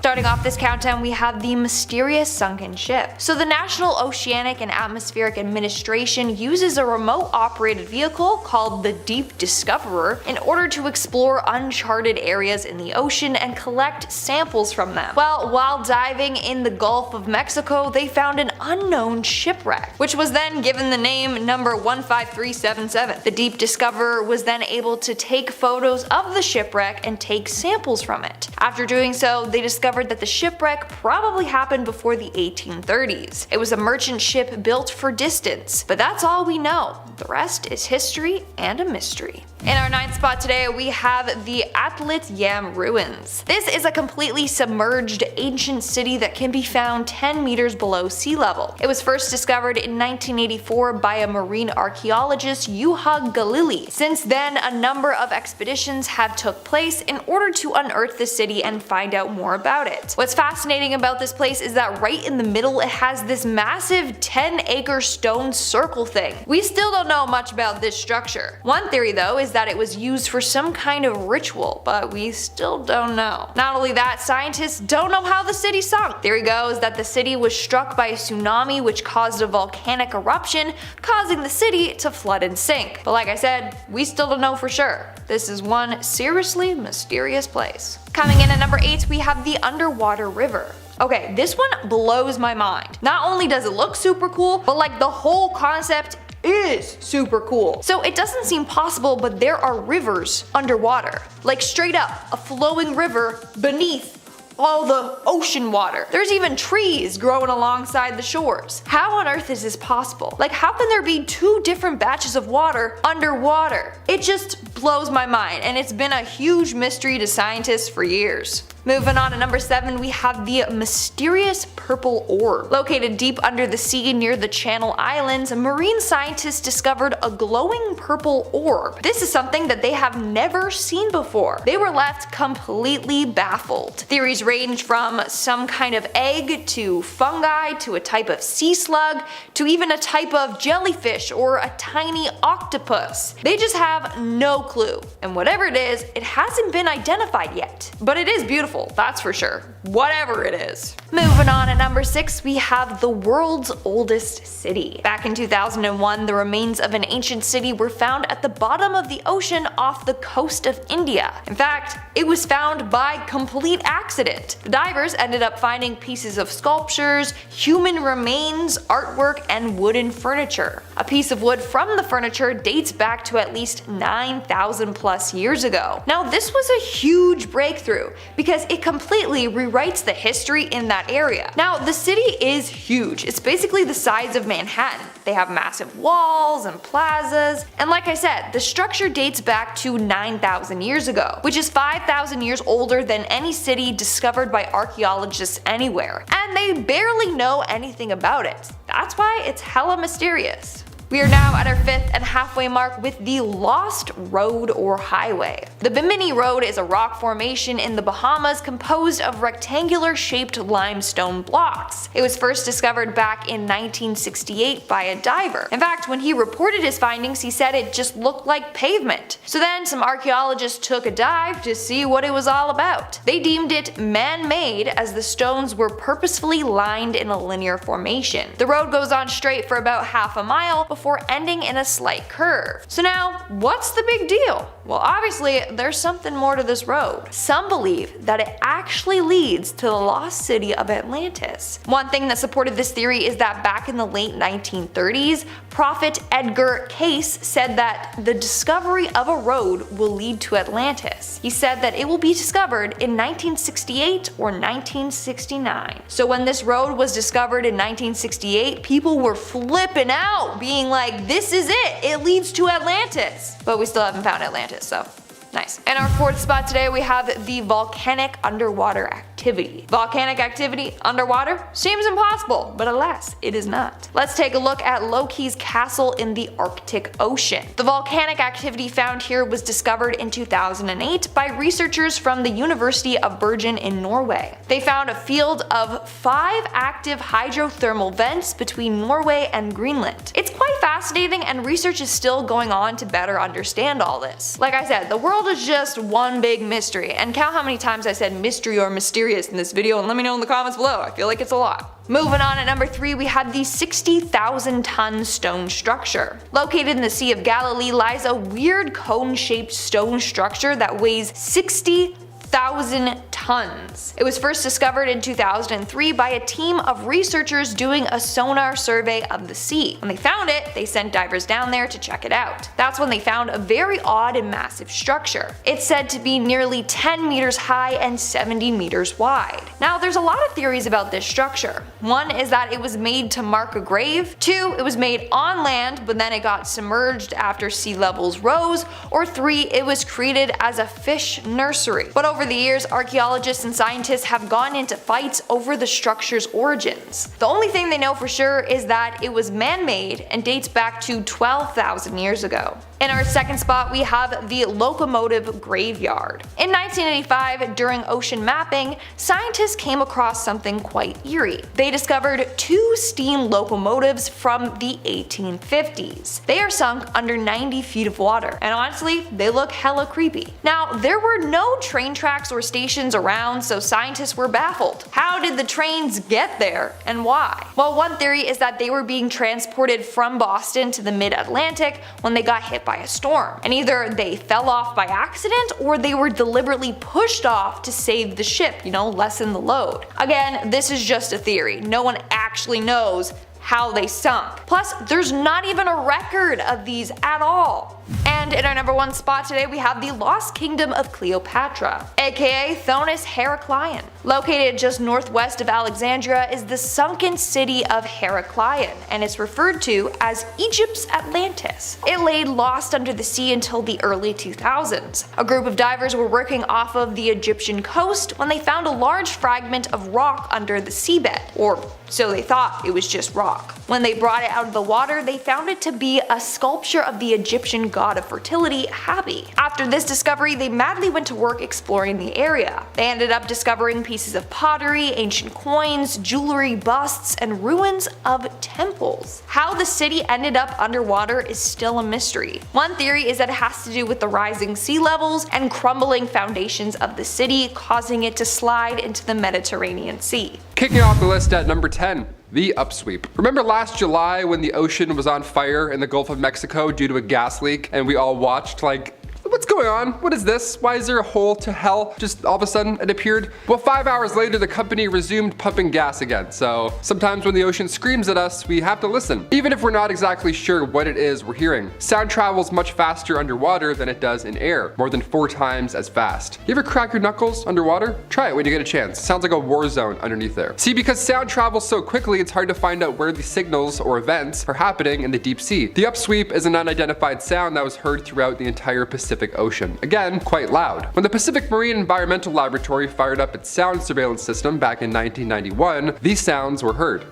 Starting off this countdown, we have the mysterious sunken ship. So the National Oceanic and Atmospheric Administration uses a remote operated vehicle called the Deep Discoverer in order to explore uncharted areas in the ocean and collect samples from them. Well, while diving in the Gulf of Mexico, they found an unknown shipwreck, which was then given the name number 15377. The Deep Discoverer was then able to take photos of the shipwreck and take samples from it. After doing so, they discovered that the shipwreck probably happened before the 1830s. It was a merchant ship built for distance, but that's all we know. The rest is history and a mystery. In our 9th spot today, we have the Atlit Yam ruins. This is a completely submerged ancient city that can be found 10 meters below sea level. It was first discovered in 1984 by a marine archaeologist, Juha Galili. Since then, a number of expeditions have took place in order to unearth the city and find out more about it. What's fascinating about this place is that right in the middle it has this massive 10-acre stone circle thing. We still don't know much about this structure. One theory though is that it was used for some kind of ritual, but we still don't know. Not only that, scientists don't know how the city sunk. Theory goes that the city was struck by a tsunami which caused a volcanic eruption, causing the city to flood and sink. But like I said, we still don't know for sure. This is one seriously mysterious place. Coming in at number 8, we have the underwater river. Okay, this one blows my mind. Not only does it look super cool, but like the whole concept is super cool. So it doesn't seem possible, but there are rivers underwater. Like straight up, a flowing river beneath all the ocean water. There's even trees growing alongside the shores. How on earth is this possible? Like, how can there be two different batches of water underwater? It just blows my mind, and it's been a huge mystery to scientists for years. Moving on to number 7, we have the mysterious purple orb. Located deep under the sea near the Channel Islands, marine scientists discovered a glowing purple orb. This is something that they have never seen before. They were left completely baffled. Theories range from some kind of egg to fungi to a type of sea slug to even a type of jellyfish or a tiny octopus. They just have no clue. And whatever it is, it hasn't been identified yet. But it is beautiful. That's for sure. Whatever it is. Moving on at number 6, we have the world's oldest city. Back in 2001, the remains of an ancient city were found at the bottom of the ocean off the coast of India. In fact, it was found by complete accident. The divers ended up finding pieces of sculptures, human remains, artwork, and wooden furniture. A piece of wood from the furniture dates back to at least 9,000 plus years ago. Now, this was a huge breakthrough because it completely rewrites the history in that area. Now, the city is huge. It's basically the size of Manhattan. They have massive walls and plazas, and like I said, the structure dates back to 9,000 years ago, which is 5,000 years older than any city discovered by archaeologists anywhere. And they barely know anything about it. That's why it's hella mysterious. We are now at our 5th and halfway mark with the Lost Road or Highway. The Bimini Road is a rock formation in the Bahamas composed of rectangular shaped limestone blocks. It was first discovered back in 1968 by a diver. In fact, when he reported his findings, he said it just looked like pavement. So then some archaeologists took a dive to see what it was all about. They deemed it man-made as the stones were purposefully lined in a linear formation. The road goes on straight for about half a mile before ending in a slight curve. So now, what's the big deal? Well, obviously, there's something more to this road. Some believe that it actually leads to the lost city of Atlantis. One thing that supported this theory is that back in the late 1930s, prophet Edgar Cayce said that the discovery of a road will lead to Atlantis. He said that it will be discovered in 1968 or 1969. So when this road was discovered in 1968, people were flipping out, being like, this is it, it leads to Atlantis. But we still haven't found Atlantis, so nice. In our 4th spot today, we have the volcanic underwater activity. Volcanic activity underwater seems impossible, but alas, it is not. Let's take a look at Loki's castle in the Arctic Ocean. The volcanic activity found here was discovered in 2008 by researchers from the University of Bergen in Norway. They found a field of 5 active hydrothermal vents between Norway and Greenland. It's quite fascinating, and research is still going on to better understand all this. Like I said, the world world is just one big mystery, and count how many times I said mystery or mysterious in this video and let me know in the comments below. I feel like it's a lot. Moving on, at number 3 we have the 60,000 ton stone structure. Located in the Sea of Galilee lies a weird cone-shaped stone structure that weighs 60,000 tons. It was first discovered in 2003 by a team of researchers doing a sonar survey of the sea. When they found it, they sent divers down there to check it out. That's when they found a very odd and massive structure. It's said to be nearly 10 meters high and 70 meters wide. Now, there's a lot of theories about this structure. One is that it was made to mark a grave. 2, it was made on land, but then it got submerged after sea levels rose. Or 3, it was created as a fish nursery. But over the years, archaeologists and scientists have gone into fights over the structure's origins. The only thing they know for sure is that it was man-made and dates back to 12,000 years ago. In our second spot, we have the locomotive graveyard. In 1985, during ocean mapping, scientists came across something quite eerie. They discovered 2 steam locomotives from the 1850s. They are sunk under 90 feet of water, and honestly, they look hella creepy. Now, there were no train tracks or stations around, so scientists were baffled. How did the trains get there, and why? Well, one theory is that they were being transported from Boston to the mid-Atlantic when they got hit by a storm, and either they fell off by accident or they were deliberately pushed off to save the ship, lessen the load. Again, this is just a theory. No one actually knows how they sunk. Plus, there's not even a record of these at all. And in our number 1 spot today, we have the Lost Kingdom of Cleopatra, aka Thonis Heracleion. Located just northwest of Alexandria is the sunken city of Heracleion, and it's referred to as Egypt's Atlantis. It lay lost under the sea until the early 2000s. A group of divers were working off of the Egyptian coast when they found a large fragment of rock under the seabed, or so they thought. It was just rock. When they brought it out of the water, they found it to be a sculpture of the Egyptian god of fertility, Hapi. After this discovery, they madly went to work exploring the area. They ended up discovering pieces of pottery, ancient coins, jewelry, busts, and ruins of temples. How the city ended up underwater is still a mystery. One theory is that it has to do with the rising sea levels and crumbling foundations of the city, causing it to slide into the Mediterranean Sea. Kicking off the list at number 10. The upsweep. Remember last July when the ocean was on fire in the Gulf of Mexico due to a gas leak and we all watched like, what's going on? What is this? Why is there a hole to hell? Just all of a sudden it appeared? Well, 5 hours later, the company resumed pumping gas again. So sometimes when the ocean screams at us, we have to listen. Even if we're not exactly sure what it is we're hearing. Sound travels much faster underwater than it does in air, more than 4 times as fast. You ever crack your knuckles underwater? Try it when you get a chance. It sounds like a war zone underneath there. See, because sound travels so quickly, it's hard to find out where the signals or events are happening in the deep sea. The upsweep is an unidentified sound that was heard throughout the entire Pacific Ocean. Again, quite loud. When the Pacific Marine Environmental Laboratory fired up its sound surveillance system back in 1991, these sounds were heard.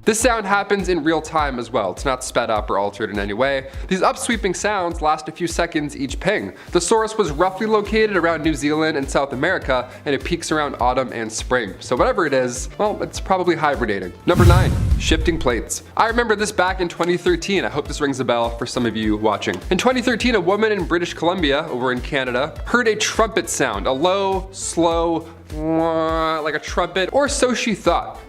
This sound happens in real time as well. It's not sped up or altered in any way. These upsweeping sounds last a few seconds each ping. The source was roughly located around New Zealand and South America, and it peaks around autumn and spring. So whatever it is, well, it's probably hibernating. Number 9. Shifting plates. I remember this back in 2013. I hope this rings a bell for some of you watching. In 2013, a woman in British Columbia, over in Canada, heard a trumpet sound. A low, slow, like a trumpet, or so she thought.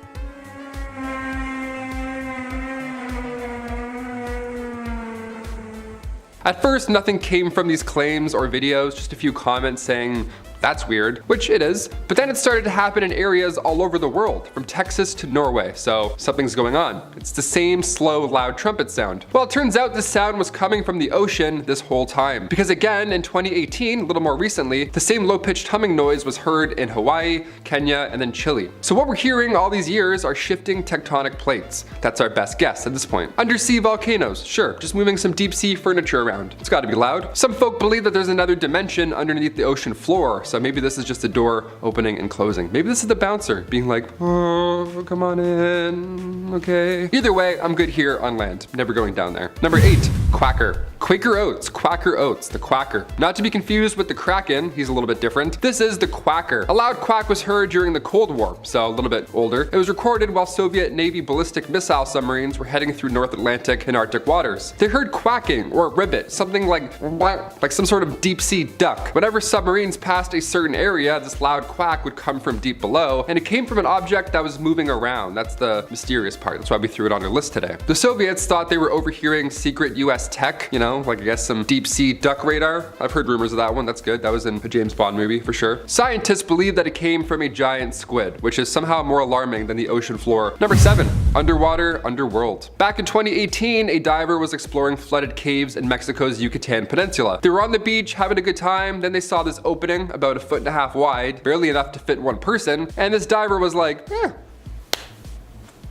At first, nothing came from these claims or videos, just a few comments saying, that's weird, which it is. But then it started to happen in areas all over the world, from Texas to Norway, so something's going on. It's the same slow, loud trumpet sound. Well, it turns out this sound was coming from the ocean this whole time. Because again, in 2018, a little more recently, the same low-pitched humming noise was heard in Hawaii, Kenya, and then Chile. So what we're hearing all these years are shifting tectonic plates. That's our best guess at this point. Undersea volcanoes, sure, just moving some deep sea furniture around. It's gotta be loud. Some folk believe that there's another dimension underneath the ocean floor, so maybe this is just a door opening and closing. Maybe this is the bouncer being like, oh, come on in, okay. Either way, I'm good here on land, never going down there. Number 8, Quacker. Quaker Oats, Quacker Oats, the Quacker. Not to be confused with the Kraken, he's a little bit different. This is the Quacker. A loud quack was heard during the Cold War, so a little bit older. It was recorded while Soviet Navy ballistic missile submarines were heading through North Atlantic and Arctic waters. They heard quacking or ribbit, something like some sort of deep sea duck. Whenever submarines passed a certain area, this loud quack would come from deep below, and it came from an object that was moving around. That's the mysterious part. That's why we threw it on our list today. The Soviets thought they were overhearing secret US tech, you know, like I guess some deep sea duck radar. I've heard rumors of that one. That's good. That was in a James Bond movie for sure. Scientists believe that it came from a giant squid, which is somehow more alarming than the ocean floor. Number 7, underwater underworld. Back in 2018, a diver was exploring flooded caves in Mexico's Yucatan Peninsula. They were on the beach having a good time, then they saw this opening about 1.5 feet wide, barely enough to fit one person, and this diver was like,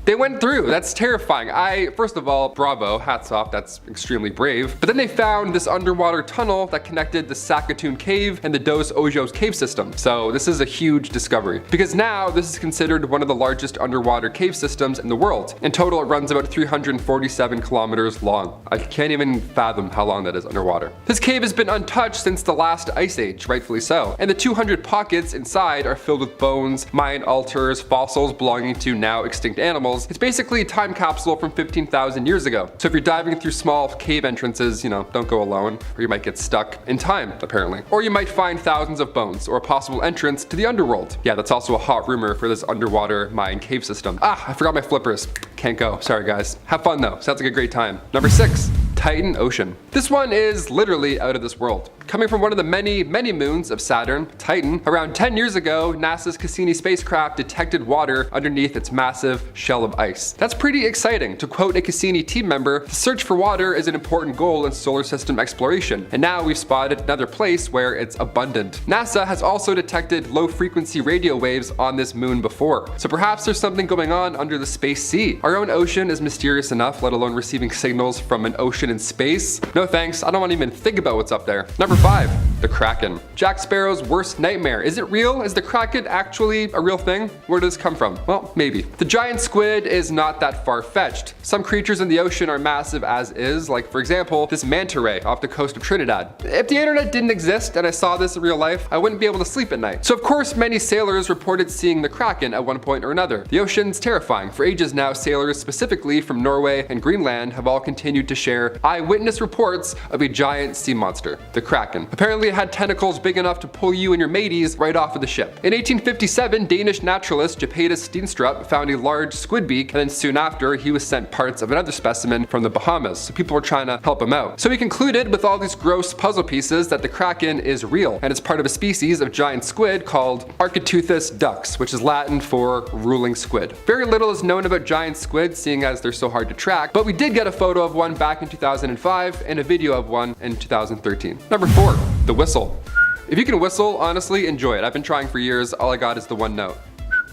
They went through. That's terrifying. First of all, bravo, hats off, that's extremely brave. But then they found this underwater tunnel that connected the Saskatoon Cave and the Dos Ojos cave system. So this is a huge discovery because now this is considered one of the largest underwater cave systems in the world. In total, it runs about 347 kilometers long. I can't even fathom how long that is underwater. This cave has been untouched since the last ice age, rightfully so. And the 200 pockets inside are filled with bones, Mayan altars, fossils belonging to now extinct animals. It's basically a time capsule from 15,000 years ago. So if you're diving through small cave entrances, you know, don't go alone, or you might get stuck in time, apparently. Or you might find thousands of bones, or a possible entrance to the underworld. Yeah, that's also a hot rumor for this underwater Mayan cave system. I forgot my flippers. Can't go, sorry guys. Have fun though, sounds like a great time. Number 6, Titan Ocean. This one is literally out of this world. Coming from one of the many moons of Saturn, Titan, around 10 years ago, NASA's Cassini spacecraft detected water underneath its massive shell of ice. That's pretty exciting. To quote a Cassini team member, the search for water is an important goal in solar system exploration, and now we've spotted another place where it's abundant. NASA has also detected low-frequency radio waves on this moon before, so perhaps there's something going on under the space sea. Our own ocean is mysterious enough, let alone receiving signals from an ocean in space. No thanks, I don't want to even think about what's up there. Number 5, the Kraken. Jack Sparrow's worst nightmare. Is it real? Is the Kraken actually a real thing? Where does this come from? Well, maybe. The giant squid is not that far-fetched. Some creatures in the ocean are massive as is, like for example, this manta ray off the coast of Trinidad. If the internet didn't exist and I saw this in real life, I wouldn't be able to sleep at night. So of course, many sailors reported seeing the Kraken at one point or another. The ocean's terrifying. For ages now, sailors specifically from Norway and Greenland have all continued to share eyewitness reports of a giant sea monster, the Kraken. Apparently it had tentacles big enough to pull you and your mateys right off of the ship. In 1857, Danish naturalist Japetus Steenstrup found a large squid beak, and then soon after he was sent parts of another specimen from the Bahamas. So people were trying to help him out. So he concluded with all these gross puzzle pieces that the Kraken is real, and it's part of a species of giant squid called Architeuthis dux, which is Latin for ruling squid. Very little is known about giant squid, seeing as they're so hard to track, but we did get a photo of one back in 2005 and a video of one in 2013. Number 4, the whistle. If you can whistle, honestly, enjoy it. I've been trying for years. All I got is the one note.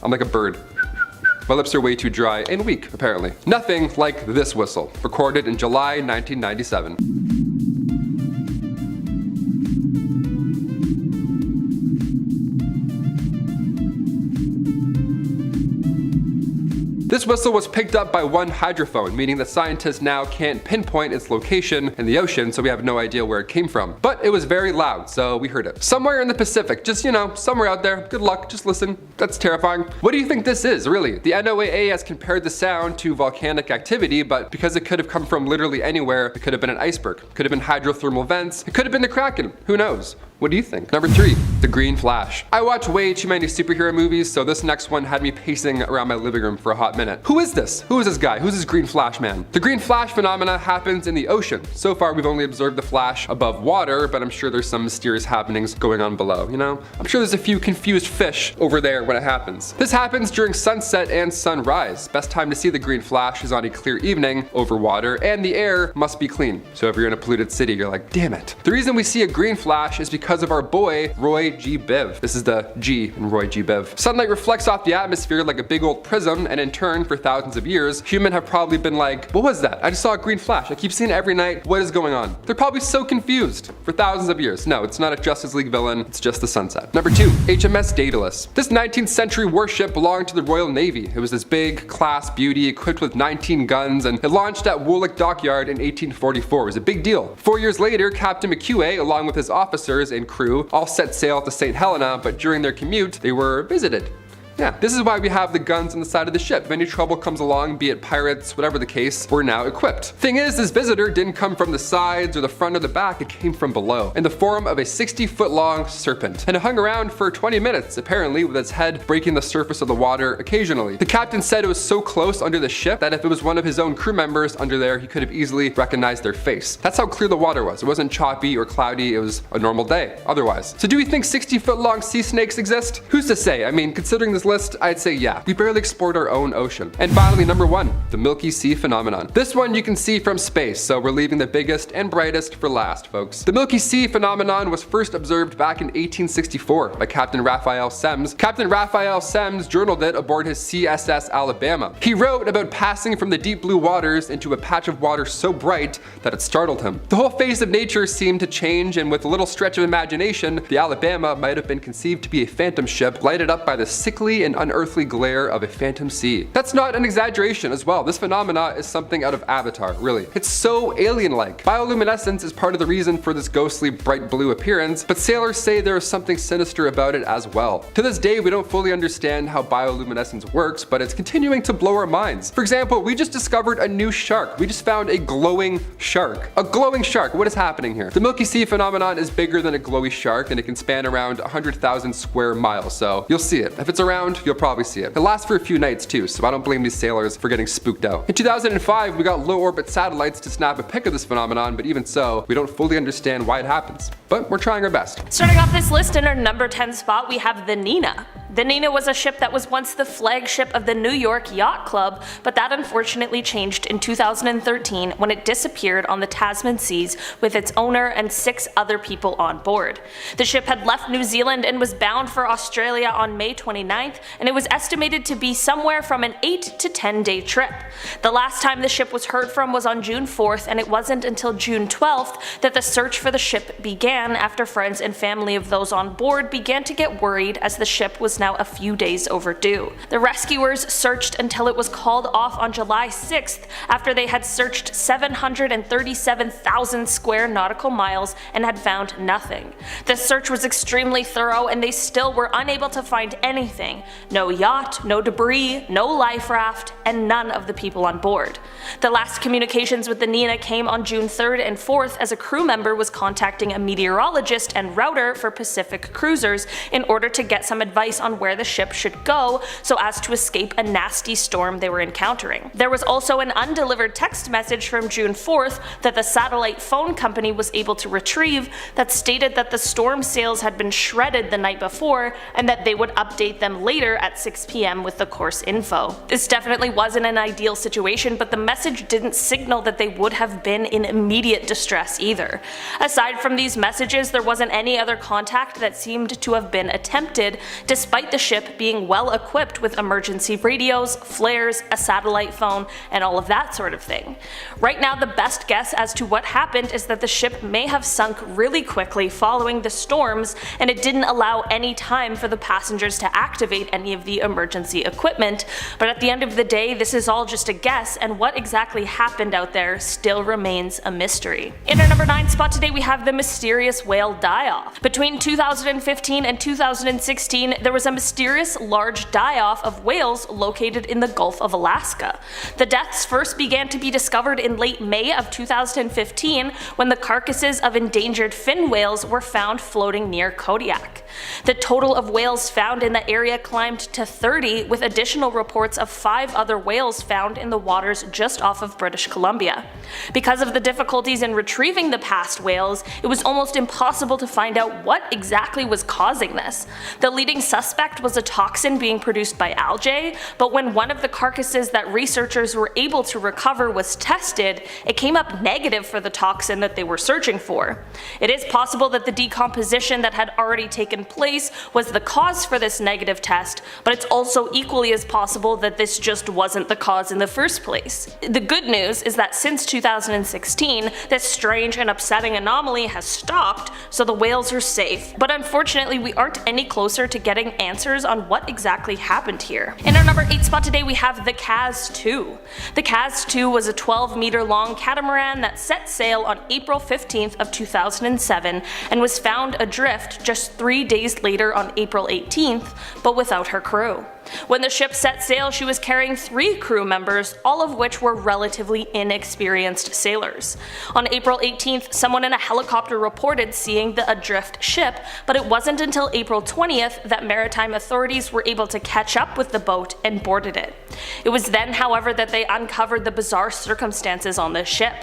I'm like a bird. My lips are way too dry and weak, apparently. Nothing like this whistle, recorded in July 1997. This whistle was picked up by one hydrophone, meaning that scientists now can't pinpoint its location in the ocean, so we have no idea where it came from. But it was very loud, so we heard it. Somewhere in the Pacific, just, you know, somewhere out there. Good luck, just listen. That's terrifying. What do you think this is, really? The NOAA has compared the sound to volcanic activity, but because it could have come from literally anywhere, it could have been an iceberg, it could have been hydrothermal vents, it could have been the Kraken. Who knows? What do you think? Number 3, the green flash. I watch way too many superhero movies, so this next one had me pacing around my living room for a hot minute. Who is this? Who is this guy? Who's this green flash man? The green flash phenomena happens in the ocean. So far, we've only observed the flash above water, but I'm sure there's some mysterious happenings going on below, you know? I'm sure there's a few confused fish over there when it happens. This happens during sunset and sunrise. Best time to see the green flash is on a clear evening over water, and the air must be clean. So if you're in a polluted city, you're like, damn it. The reason we see a green flash is because because of our boy, Roy G. Biv. This is the G in Roy G. Biv. Sunlight reflects off the atmosphere like a big old prism, and in turn, for thousands of years, humans have probably been like, what was that? I just saw a green flash. I keep seeing it every night. What is going on? They're probably so confused for thousands of years. No, it's not a Justice League villain. It's just the sunset. Number 2, HMS Daedalus. This 19th century warship belonged to the Royal Navy. It was this big class beauty equipped with 19 guns, and it launched at Woolwich Dockyard in 1844. It was a big deal. 4 years later, Captain McEway, along with his officers and crew, all set sail to St. Helena, but during their commute, they were visited. Yeah, this is why we have the guns on the side of the ship. If any trouble comes along, be it pirates, whatever the case, we're now equipped. Thing is, this visitor didn't come from the sides or the front or the back, it came from below, in the form of a 60-foot long serpent. And it hung around for 20 minutes, apparently, with its head breaking the surface of the water occasionally. The captain said it was so close under the ship that if it was one of his own crew members under there, he could have easily recognized their face. That's how clear the water was. It wasn't choppy or cloudy, it was a normal day otherwise. So do we think 60-foot long sea snakes exist? Who's to say? I mean, considering this list, I'd say yeah. We barely explored our own ocean. And finally, number 1, the Milky Sea phenomenon. This one you can see from space, so we're leaving the biggest and brightest for last, folks. The Milky Sea phenomenon was first observed back in 1864 by Captain Raphael Semmes. Captain Raphael Semmes journaled it aboard his CSS Alabama. He wrote about passing from the deep blue waters into a patch of water so bright that it startled him. The whole face of nature seemed to change, and with a little stretch of imagination, the Alabama might have been conceived to be a phantom ship lighted up by the sickly and unearthly glare of a phantom sea. That's not an exaggeration as well. This phenomena is something out of Avatar, really. It's so alien-like. Bioluminescence is part of the reason for this ghostly bright blue appearance, but sailors say there is something sinister about it as well. To this day, we don't fully understand how bioluminescence works, but it's continuing to blow our minds. For example, we just discovered a new shark. We just found a glowing shark. A glowing shark. What is happening here? The Milky Sea phenomenon is bigger than a glowy shark, and it can span around 100,000 square miles, so you'll see it. If it's around, you'll probably see it. It lasts for a few nights too, so I don't blame these sailors for getting spooked out. In 2005, we got low orbit satellites to snap a pic of this phenomenon, but even so, we don't fully understand why it happens. But we're trying our best. Starting off this list in our number 10 spot, we have the Nina. The Nina was a ship that was once the flagship of the New York Yacht Club, but that unfortunately changed in 2013 when it disappeared on the Tasman Seas with its owner and 6 other people on board. The ship had left New Zealand and was bound for Australia on May 29th, and it was estimated to be somewhere from an 8 to 10 day trip. The last time the ship was heard from was on June 4th, and it wasn't until June 12th that the search for the ship began after friends and family of those on board began to get worried as the ship was now a few days overdue. The rescuers searched until it was called off on July 6th after they had searched 737,000 square nautical miles and had found nothing. The search was extremely thorough and they still were unable to find anything. No yacht, no debris, no life raft, and none of the people on board. The last communications with the Nina came on June 3rd and 4th as a crew member was contacting a meteorologist and router for Pacific cruisers in order to get some advice on where the ship should go so as to escape a nasty storm they were encountering. There was also an undelivered text message from June 4th that the satellite phone company was able to retrieve that stated that the storm sails had been shredded the night before and that they would update them later at 6 p.m. with the course info. This definitely wasn't an ideal situation, but the message didn't signal that they would have been in immediate distress either. Aside from these messages, there wasn't any other contact that seemed to have been attempted, despite the ship being well equipped with emergency radios, flares, a satellite phone, and all of that sort of thing. Right now, the best guess as to what happened is that the ship may have sunk really quickly following the storms, and it didn't allow any time for the passengers to activate any of the emergency equipment, but at the end of the day, this is all just a guess, and what exactly happened out there still remains a mystery. In our number 9 spot today, we have the mysterious whale die-off. Between 2015 and 2016, there was a mysterious large die-off of whales located in the Gulf of Alaska. The deaths first began to be discovered in late May of 2015 when the carcasses of endangered fin whales were found floating near Kodiak. The total of whales found in the area climbed to 30, with additional reports of 5 other whales found in the waters just off of British Columbia. Because of the difficulties in retrieving the past whales, it was almost impossible to find out what exactly was causing this. The leading suspect was a toxin being produced by algae, but when one of the carcasses that researchers were able to recover was tested, it came up negative for the toxin that they were searching for. It is possible that the decomposition that had already taken place was the cause for this negative test, but it's also equally as possible that this just wasn't the cause in the first place. The good news is that since 2016, this strange and upsetting anomaly has stopped, so the whales are safe. But unfortunately, we aren't any closer to getting answers on what exactly happened here. In our number 8 spot today, we have the Kaz 2. The Kaz 2 was a 12-meter long catamaran that set sail on April 15th of 2007 and was found adrift just 3 days later on April 18th, but without her crew. When the ship set sail, she was carrying 3 crew members, all of which were relatively inexperienced sailors. On April 18th, someone in a helicopter reported seeing the adrift ship, but it wasn't until April 20th that maritime authorities were able to catch up with the boat and boarded it. It was then, however, that they uncovered the bizarre circumstances on the ship.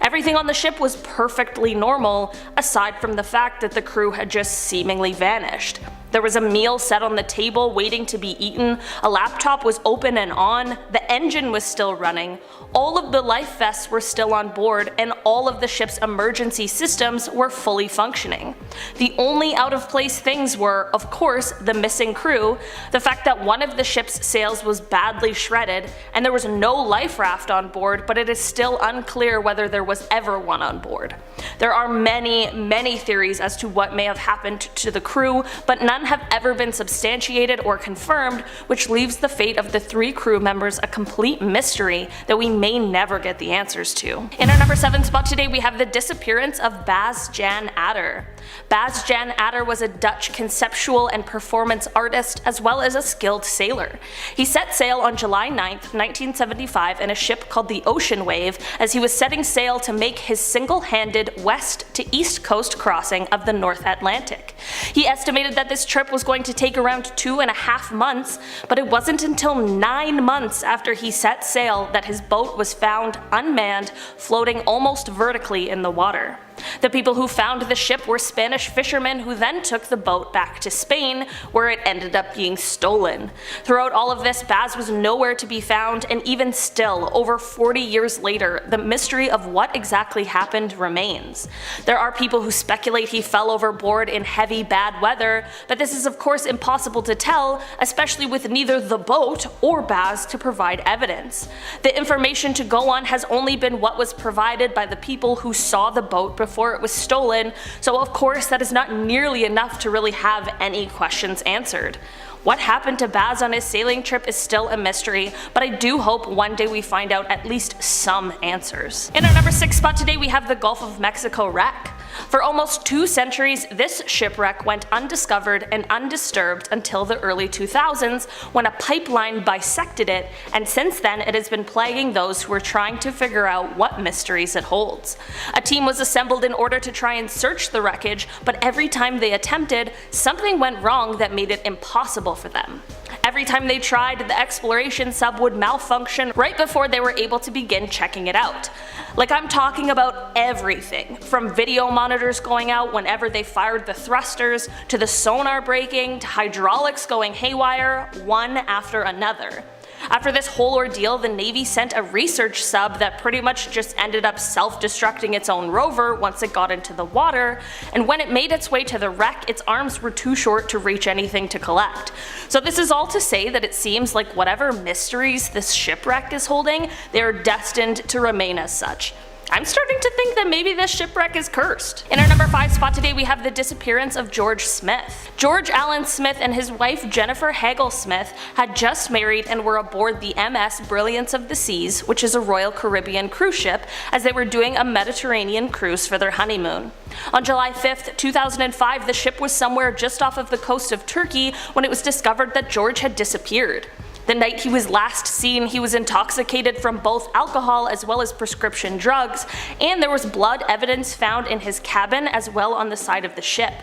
Everything on the ship was perfectly normal, aside from the fact that the crew had just seemingly vanished. There was a meal set on the table waiting to be eaten, a laptop was open and on, the engine was still running, all of the life vests were still on board, and all of the ship's emergency systems were fully functioning. The only out of place things were, of course, the missing crew, the fact that one of the ship's sails was badly shredded, and there was no life raft on board, but it is still unclear whether there was ever one on board. There are many theories as to what may have happened to the crew, but none have ever been substantiated or confirmed, which leaves the fate of the 3 crew members a complete mystery that we may never get the answers to. In our number 7 spot today, we have the disappearance of Bas Jan Adder. Bas Jan Adder was a Dutch conceptual and performance artist as well as a skilled sailor. He set sail on July 9th, 1975 in a ship called the Ocean Wave as he was setting sail to make his single-handed west to east coast crossing of the North Atlantic. He estimated that this trip was going to take around 2.5 months, but it wasn't until 9 months after he set sail that his boat was found unmanned, floating almost vertically in the water. The people who found the ship were Spanish fishermen who then took the boat back to Spain, where it ended up being stolen. Throughout all of this, Baz was nowhere to be found, and even still, over 40 years later, the mystery of what exactly happened remains. There are people who speculate he fell overboard in heavy bad weather, but this is of course impossible to tell, especially with neither the boat or Baz to provide evidence. The information to go on has only been what was provided by the people who saw the boat before it was stolen, so of course that is not nearly enough to really have any questions answered. What happened to Baz on his sailing trip is still a mystery, but I do hope one day we find out at least some answers. In our number 6 spot today, we have the Gulf of Mexico wreck. For almost 2 centuries, this shipwreck went undiscovered and undisturbed until the early 2000s when a pipeline bisected it, and since then it has been plaguing those who are trying to figure out what mysteries it holds. A team was assembled in order to try and search the wreckage, but every time they attempted, something went wrong that made it impossible for them. Every time they tried, the exploration sub would malfunction right before they were able to begin checking it out. Like, I'm talking about everything, from video monitors going out whenever they fired the thrusters, to the sonar breaking, to hydraulics going haywire, one after another. After this whole ordeal, the Navy sent a research sub that pretty much just ended up self-destructing its own rover once it got into the water, and when it made its way to the wreck, its arms were too short to reach anything to collect. So this is all to say that it seems like whatever mysteries this shipwreck is holding, they are destined to remain as such. I'm starting to think that maybe this shipwreck is cursed. In our number 5 spot today, we have the disappearance of George Smith. George Allen Smith and his wife Jennifer Hagel Smith had just married and were aboard the MS Brilliance of the Seas, which is a Royal Caribbean cruise ship, as they were doing a Mediterranean cruise for their honeymoon. On July 5th, 2005, the ship was somewhere just off of the coast of Turkey when it was discovered that George had disappeared. The night he was last seen, he was intoxicated from both alcohol as well as prescription drugs, and there was blood evidence found in his cabin as well on the side of the ship.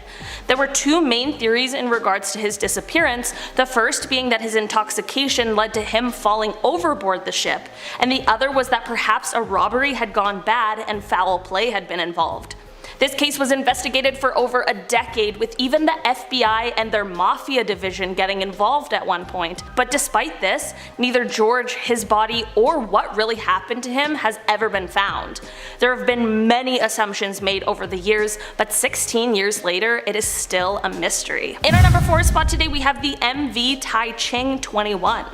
There were two main theories in regards to his disappearance, the first being that his intoxication led to him falling overboard the ship, and the other was that perhaps a robbery had gone bad and foul play had been involved. This case was investigated for over a decade, with even the FBI and their mafia division getting involved at one point. But despite this, neither George, his body, or what really happened to him has ever been found. There have been many assumptions made over the years, but 16 years later, it is still a mystery. In our number 4 spot today, we have the MV Tai Ching 21.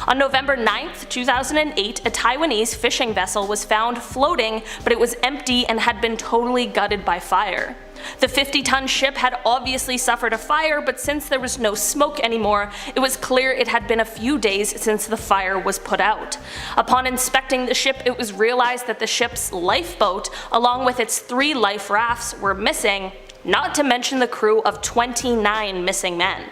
On November 9th, 2008, a Taiwanese fishing vessel was found floating, but it was empty and had been totally gutted by fire. The 50-ton ship had obviously suffered a fire, but since there was no smoke anymore, it was clear it had been a few days since the fire was put out. Upon inspecting the ship, it was realized that the ship's lifeboat, along with its 3 life rafts, were missing, not to mention the crew of 29 missing men.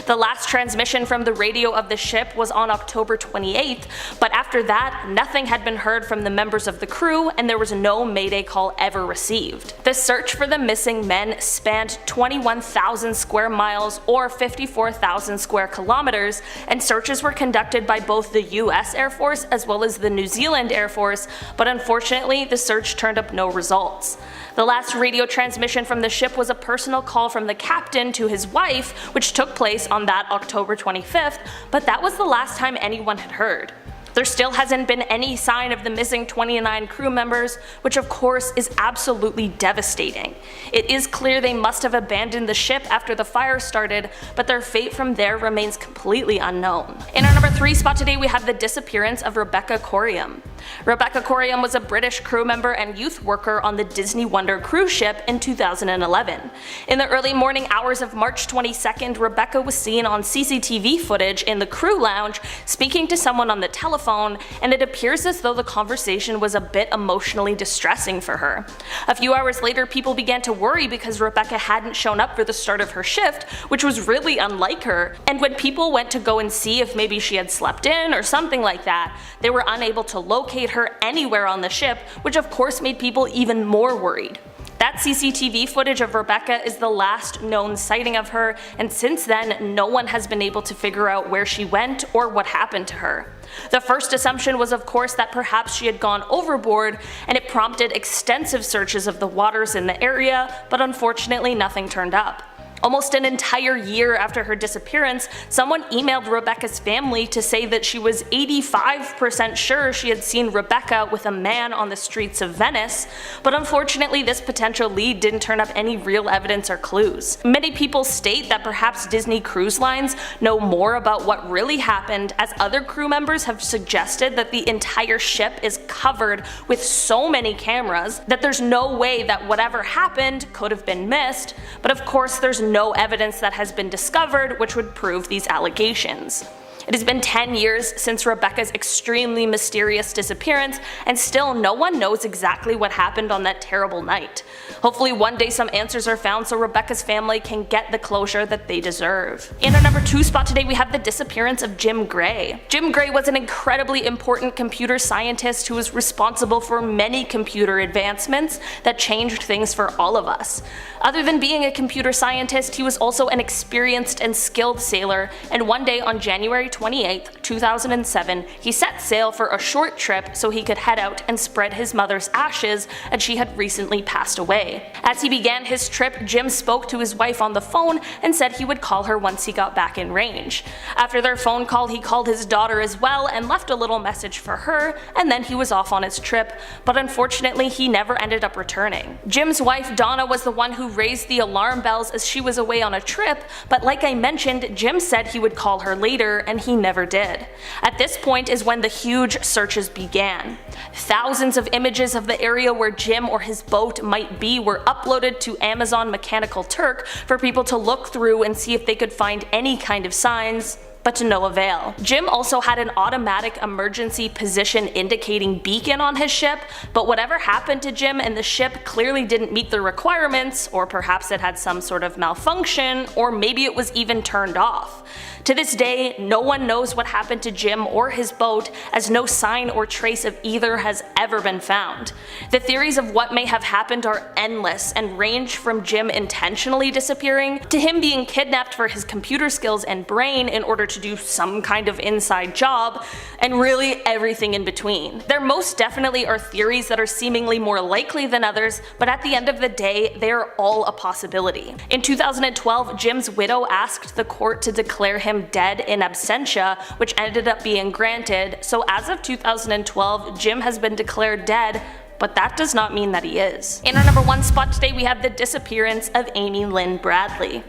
The last transmission from the radio of the ship was on October 28th, but after that, nothing had been heard from the members of the crew and there was no mayday call ever received. The search for the missing men spanned 21,000 square miles or 54,000 square kilometers, and searches were conducted by both the US Air Force as well as the New Zealand Air Force, but unfortunately the search turned up no results. The last radio transmission from the ship was a personal call from the captain to his wife, which took place on that October 25th, but that was the last time anyone had heard. There still hasn't been any sign of the missing 29 crew members, which of course is absolutely devastating. It is clear they must have abandoned the ship after the fire started, but their fate from there remains completely unknown. In our number 3 spot today, we have the disappearance of Rebecca Corium. Rebecca Corium was a British crew member and youth worker on the Disney Wonder cruise ship in 2011. In the early morning hours of March 22nd, Rebecca was seen on CCTV footage in the crew lounge speaking to someone on the telephone, and it appears as though the conversation was a bit emotionally distressing for her. A few hours later, people began to worry because Rebecca hadn't shown up for the start of her shift, which was really unlike her, and when people went to go and see if maybe she had slept in or something like that, they were unable to locate her anywhere on the ship, which of course made people even more worried. That CCTV footage of Rebecca is the last known sighting of her, and since then no one has been able to figure out where she went or what happened to her. The first assumption was of course that perhaps she had gone overboard, and it prompted extensive searches of the waters in the area, but unfortunately nothing turned up. Almost an entire year after her disappearance, someone emailed Rebecca's family to say that she was 85% sure she had seen Rebecca with a man on the streets of Venice, but unfortunately this potential lead didn't turn up any real evidence or clues. Many people state that perhaps Disney Cruise Lines know more about what really happened, as other crew members have suggested that the entire ship is covered with so many cameras that there's no way that whatever happened could have been missed, but of course there's no evidence that has been discovered which would prove these allegations. It has been 10 years since Rebecca's extremely mysterious disappearance, and still no one knows exactly what happened on that terrible night. Hopefully one day some answers are found so Rebecca's family can get the closure that they deserve. In our number 2 spot today, we have the disappearance of Jim Gray. Jim Gray was an incredibly important computer scientist who was responsible for many computer advancements that changed things for all of us. Other than being a computer scientist, he was also an experienced and skilled sailor, and one day on January 28, 2007, he set sail for a short trip so he could head out and spread his mother's ashes, as she had recently passed away. As he began his trip, Jim spoke to his wife on the phone and said he would call her once he got back in range. After their phone call, he called his daughter as well and left a little message for her, and then he was off on his trip, but unfortunately he never ended up returning. Jim's wife Donna was the one who raised the alarm bells as she was away on a trip, but like I mentioned, Jim said he would call her later, and he never did. At this point is when the huge searches began. Thousands of images of the area where Jim or his boat might be were uploaded to Amazon Mechanical Turk for people to look through and see if they could find any kind of signs, but to no avail. Jim also had an automatic emergency position indicating beacon on his ship, but whatever happened to Jim and the ship clearly didn't meet the requirements, or perhaps it had some sort of malfunction, or maybe it was even turned off. To this day, no one knows what happened to Jim or his boat, as no sign or trace of either has ever been found. The theories of what may have happened are endless and range from Jim intentionally disappearing to him being kidnapped for his computer skills and brain in order to do some kind of inside job, and really everything in between. There most definitely are theories that are seemingly more likely than others, but at the end of the day, they are all a possibility. In 2012, Jim's widow asked the court to declare him dead in absentia, which ended up being granted, so as of 2012, Jim has been declared dead, but that does not mean that he is. In our number 1 spot today, we have the disappearance of Amy Lynn Bradley.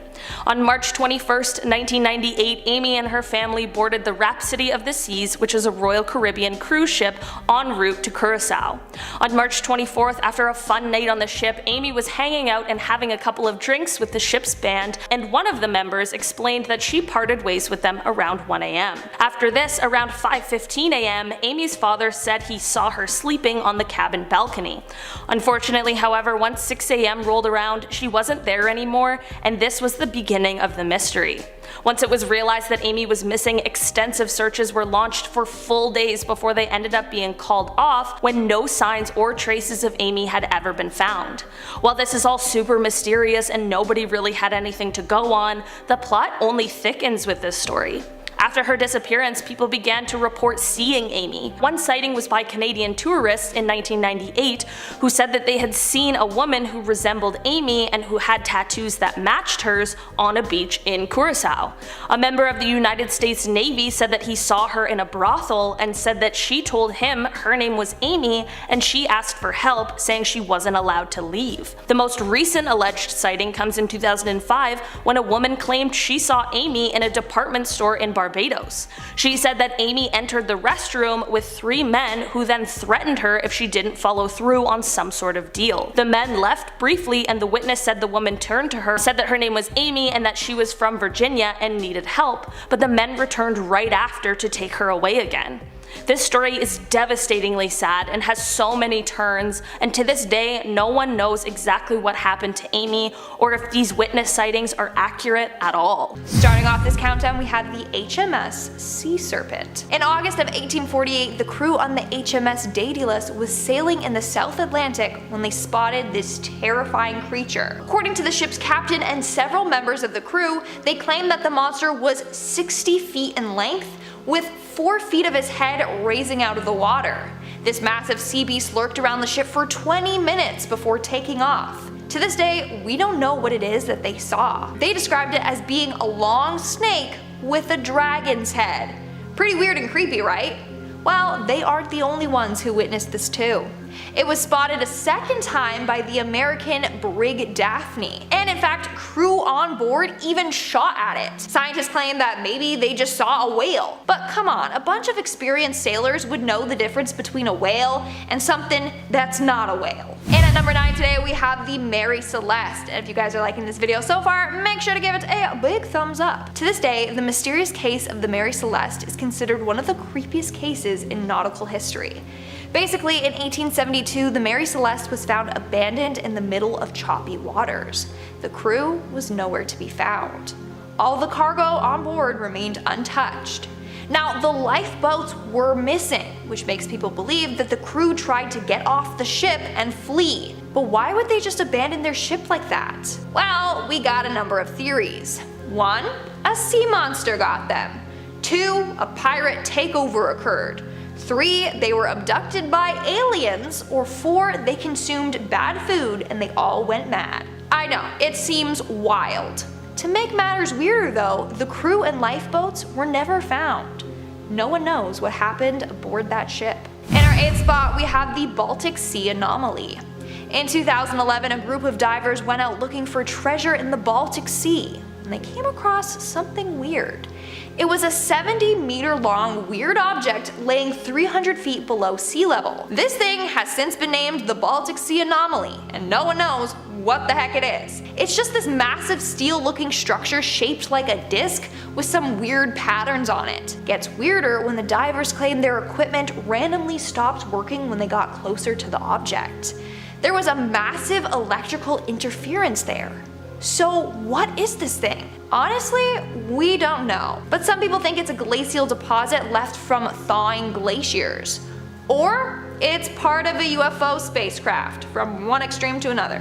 On March 21st, 1998, Amy and her family boarded the Rhapsody of the Seas, which is a Royal Caribbean cruise ship en route to Curacao. On March 24th, after a fun night on the ship, Amy was hanging out and having a couple of drinks with the ship's band, and one of the members explained that she parted ways with them around 1 a.m. After this, around 5:15 a.m., Amy's father said he saw her sleeping on the cabin balcony. Unfortunately, however, once 6 a.m. rolled around, she wasn't there anymore, and this was the beginning of the mystery. Once it was realized that Amy was missing, extensive searches were launched for full days before they ended up being called off when no signs or traces of Amy had ever been found. While this is all super mysterious and nobody really had anything to go on, the plot only thickens with this story. After her disappearance, people began to report seeing Amy. One sighting was by Canadian tourists in 1998 who said that they had seen a woman who resembled Amy and who had tattoos that matched hers on a beach in Curacao. A member of the United States Navy said that he saw her in a brothel and said that she told him her name was Amy and she asked for help, saying she wasn't allowed to leave. The most recent alleged sighting comes in 2005 when a woman claimed she saw Amy in a department store in Barbados. She said that Amy entered the restroom with 3 men who then threatened her if she didn't follow through on some sort of deal. The men left briefly and the witness said the woman turned to her, said that her name was Amy and that she was from Virginia and needed help, but the men returned right after to take her away again. This story is devastatingly sad and has so many turns, and to this day, no one knows exactly what happened to Amy or if these witness sightings are accurate at all. Starting off this countdown, we have the HMS Sea Serpent. In August of 1848, the crew on the HMS Daedalus was sailing in the South Atlantic when they spotted this terrifying creature. According to the ship's captain and several members of the crew, they claimed that the monster was 60 feet in length, with 4 feet of his head raising out of the water. This massive sea beast lurked around the ship for 20 minutes before taking off. To this day, we don't know what it is that they saw. They described it as being a long snake with a dragon's head. Pretty weird and creepy, right? Well, they aren't the only ones who witnessed this too. It was spotted a second time by the American brig Daphne, and in fact, crew on board even shot at it. Scientists claim that maybe they just saw a whale. But come on, a bunch of experienced sailors would know the difference between a whale and something that's not a whale. And at number 9 today, we have the Mary Celeste. And if you guys are liking this video so far, make sure to give it a big thumbs up. To this day, the mysterious case of the Mary Celeste is considered one of the creepiest cases in nautical history. Basically, in 1872, the Mary Celeste was found abandoned in the middle of choppy waters. The crew was nowhere to be found. All the cargo on board remained untouched. Now, the lifeboats were missing, which makes people believe that the crew tried to get off the ship and flee. But why would they just abandon their ship like that? Well, we got a number of theories. 1, a sea monster got them. 2, a pirate takeover occurred. 3, they were abducted by aliens, or 4, they consumed bad food and they all went mad. I know, it seems wild. To make matters weirder though, the crew and lifeboats were never found. No one knows what happened aboard that ship. In our 8th spot, we have the Baltic Sea Anomaly. In 2011, a group of divers went out looking for treasure in the Baltic Sea, and they came across something weird. It was a 70-meter long weird object laying 300 feet below sea level. This thing has since been named the Baltic Sea Anomaly, and no one knows what the heck it is. It's just this massive steel-looking structure shaped like a disc with some weird patterns on it. Gets weirder when the divers claim their equipment randomly stopped working when they got closer to the object. There was a massive electrical interference there. So what is this thing? Honestly, we don't know, but some people think it's a glacial deposit left from thawing glaciers. Or it's part of a UFO spacecraft from one extreme to another.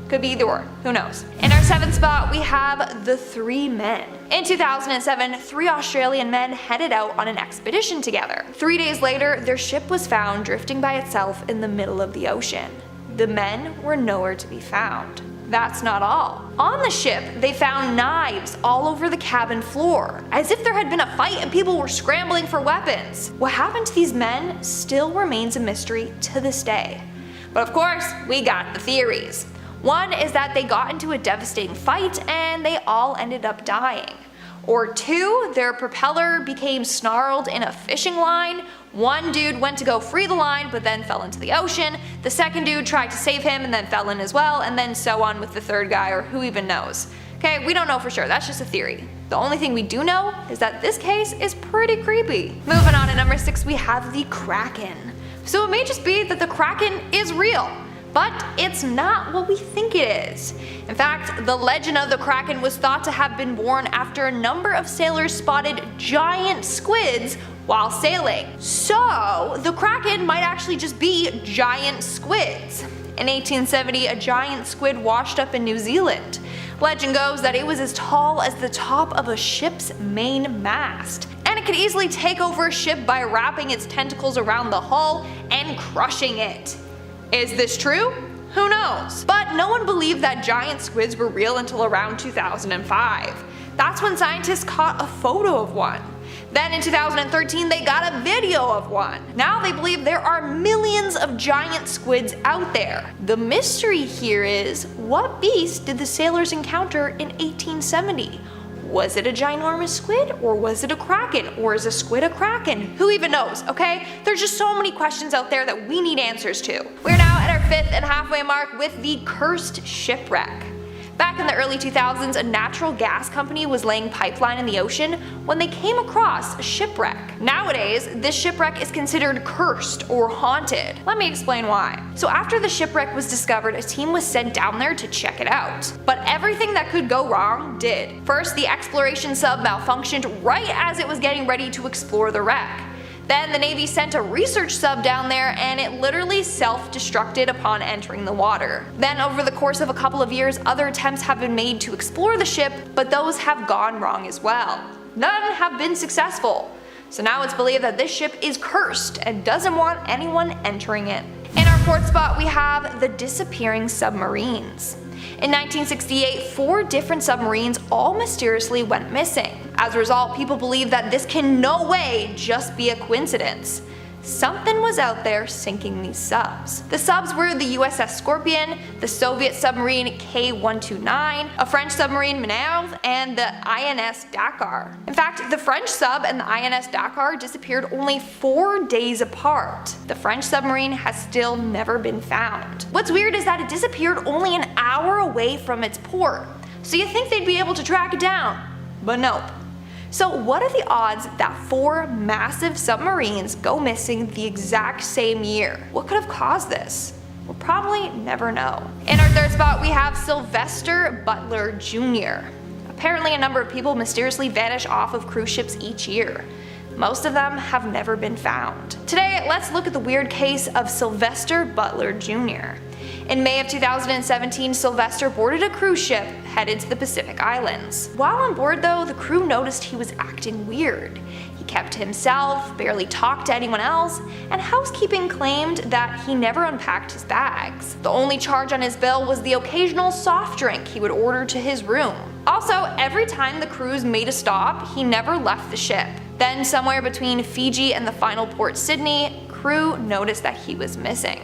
Could be either or, who knows. In our 7th spot, we have the 3 men. In 2007, 3 Australian men headed out on an expedition together. 3 days later, their ship was found drifting by itself in the middle of the ocean. The men were nowhere to be found. That's not all. On the ship, they found knives all over the cabin floor, as if there had been a fight and people were scrambling for weapons. What happened to these men still remains a mystery to this day. But of course, we got the theories. One is that they got into a devastating fight and they all ended up dying. Or 2, their propeller became snarled in a fishing line. One dude went to go free the line but then fell into the ocean. The second dude tried to save him and then fell in as well, and then so on with the third guy, or who even knows. Okay, we don't know for sure, that's just a theory. The only thing we do know is that this case is pretty creepy. Moving on to number 6, we have the Kraken. So it may just be that the Kraken is real, but it's not what we think it is. In fact, the legend of the Kraken was thought to have been born after a number of sailors spotted giant squids while sailing. So the Kraken might actually just be giant squids. In 1870, a giant squid washed up in New Zealand. Legend goes that it was as tall as the top of a ship's main mast, and it could easily take over a ship by wrapping its tentacles around the hull and crushing it. Is this true? Who knows? But no one believed that giant squids were real until around 2005. That's when scientists caught a photo of one. Then in 2013 they got a video of one. Now they believe there are millions of giant squids out there. The mystery here is, what beast did the sailors encounter in 1870? Was it a ginormous squid, or was it a kraken, or is a squid a kraken? Who even knows, okay? There's just so many questions out there that we need answers to. We're now at our 5th and halfway mark with the cursed shipwreck. Back in the early 2000s, a natural gas company was laying pipeline in the ocean when they came across a shipwreck. Nowadays, this shipwreck is considered cursed or haunted. Let me explain why. So after the shipwreck was discovered, a team was sent down there to check it out. But everything that could go wrong did. First, the exploration sub malfunctioned right as it was getting ready to explore the wreck. Then the Navy sent a research sub down there and it literally self-destructed upon entering the water. Then over the course of a couple of years, other attempts have been made to explore the ship, but those have gone wrong as well. None have been successful. So now it's believed that this ship is cursed and doesn't want anyone entering it. In our 4th spot, we have the disappearing submarines. In 1968, 4 different submarines all mysteriously went missing. As a result, people believe that this can no way just be a coincidence. Something was out there sinking these subs. The subs were the USS Scorpion, the Soviet submarine K-129, a French submarine Minerve, and the INS Dakar. In fact, the French sub and the INS Dakar disappeared only 4 days apart. The French submarine has still never been found. What's weird is that it disappeared only an hour away from its port, so you think they'd be able to track it down, but nope. So what are the odds that 4 massive submarines go missing the exact same year? What could have caused this? We'll probably never know. In our 3rd spot, we have Sylvester Butler Jr. Apparently a number of people mysteriously vanish off of cruise ships each year. Most of them have never been found. Today, let's look at the weird case of Sylvester Butler Jr. In May of 2017, Sylvester boarded a cruise ship headed to the Pacific Islands. While on board though, the crew noticed he was acting weird. He kept to himself, barely talked to anyone else, and housekeeping claimed that he never unpacked his bags. The only charge on his bill was the occasional soft drink he would order to his room. Also, every time the cruise made a stop, he never left the ship. Then somewhere between Fiji and the final port Sydney, crew noticed that he was missing.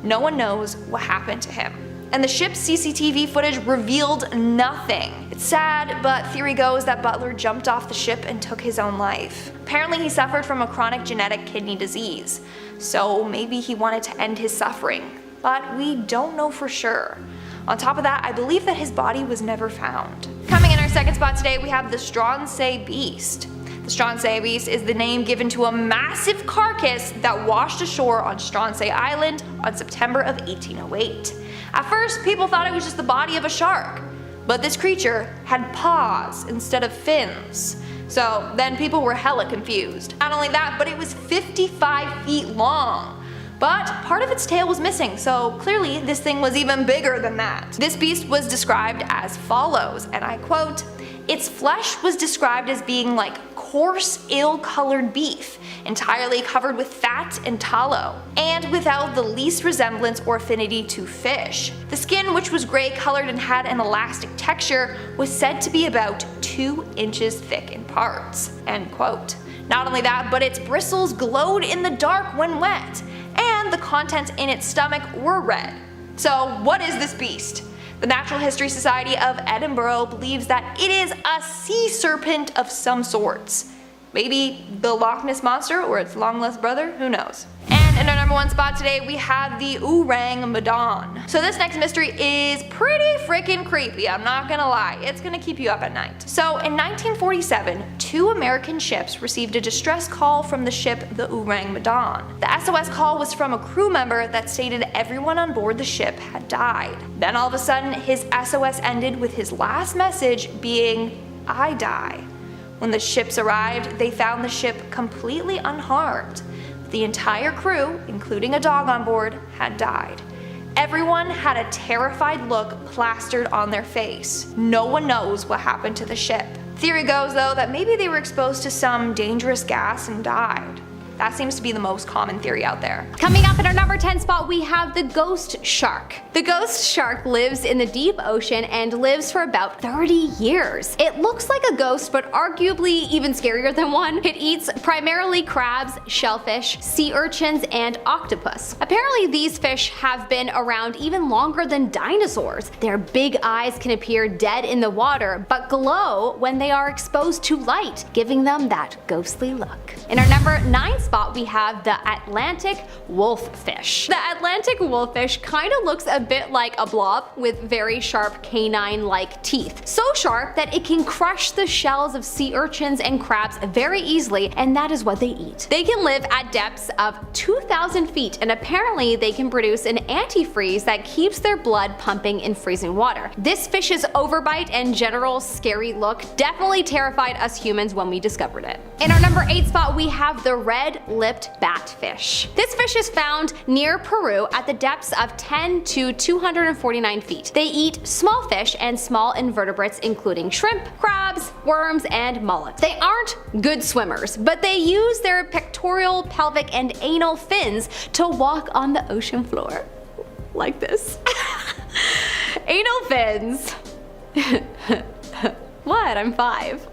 No one knows what happened to him. And the ship's CCTV footage revealed nothing. It's sad, but theory goes that Butler jumped off the ship and took his own life. Apparently he suffered from a chronic genetic kidney disease, so maybe he wanted to end his suffering, but we don't know for sure. On top of that, I believe that his body was never found. Coming in our 2nd spot today, we have the Stronsay Beast. The Stronsay Beast is the name given to a massive carcass that washed ashore on Stronsay Island on September of 1808. At first, people thought it was just the body of a shark, But this creature had paws instead of fins. So then people were hella confused. Not only that, but it was 55 feet long. But part of its tail was missing, so clearly this thing was even bigger than that. This beast was described as follows, and I quote, "Its flesh was described as being like coarse, ill-colored beef, entirely covered with fat and tallow, and without the least resemblance or affinity to fish. The skin, which was gray-colored and had an elastic texture, was said to be about 2 inches thick in parts." End quote. Not only that, but its bristles glowed in the dark when wet, and the contents in its stomach were red. So what is this beast? The Natural History Society of Edinburgh believes that it is a sea serpent of some sorts. Maybe the Loch Ness Monster or its long-lost brother, who knows. And in our number 1 spot today, we have the Orang-Medan. So this next mystery is pretty freaking creepy, I'm not gonna lie. It's gonna keep you up at night. So in 1947, 2 American ships received a distress call from the ship the Orang-Medan. The SOS call was from a crew member that stated everyone on board the ship had died. Then all of a sudden, his SOS ended with his last message being, "I die." When the ships arrived, they found the ship completely unharmed. The entire crew, including a dog on board, had died. Everyone had a terrified look plastered on their face. No one knows what happened to the ship. Theory goes though that maybe they were exposed to some dangerous gas and died. That seems to be the most common theory out there. Coming up in our number 10 spot, we have the ghost shark. The ghost shark lives in the deep ocean and lives for about 30 years. It looks like a ghost, but arguably even scarier than one. It eats primarily crabs, shellfish, sea urchins, and octopus. Apparently these fish have been around even longer than dinosaurs. Their big eyes can appear dead in the water, but glow when they are exposed to light, giving them that ghostly look. In our number 9 spot, we have the Atlantic wolffish. The Atlantic wolffish kind of looks a bit like a blob with very sharp canine-like teeth. So sharp that it can crush the shells of sea urchins and crabs very easily, and that is what they eat. They can live at depths of 2,000 feet, and apparently they can produce an antifreeze that keeps their blood pumping in freezing water. This fish's overbite and general scary look definitely terrified us humans when we discovered it. In our number 8 spot, we have the red-lipped batfish. This fish is found near Peru at the depths of 10 to 249 feet. They eat small fish and small invertebrates including shrimp, crabs, worms, and mullets. They aren't good swimmers, but they use their pectoral, pelvic, and anal fins to walk on the ocean floor. Like this. Anal fins. What? I'm 5.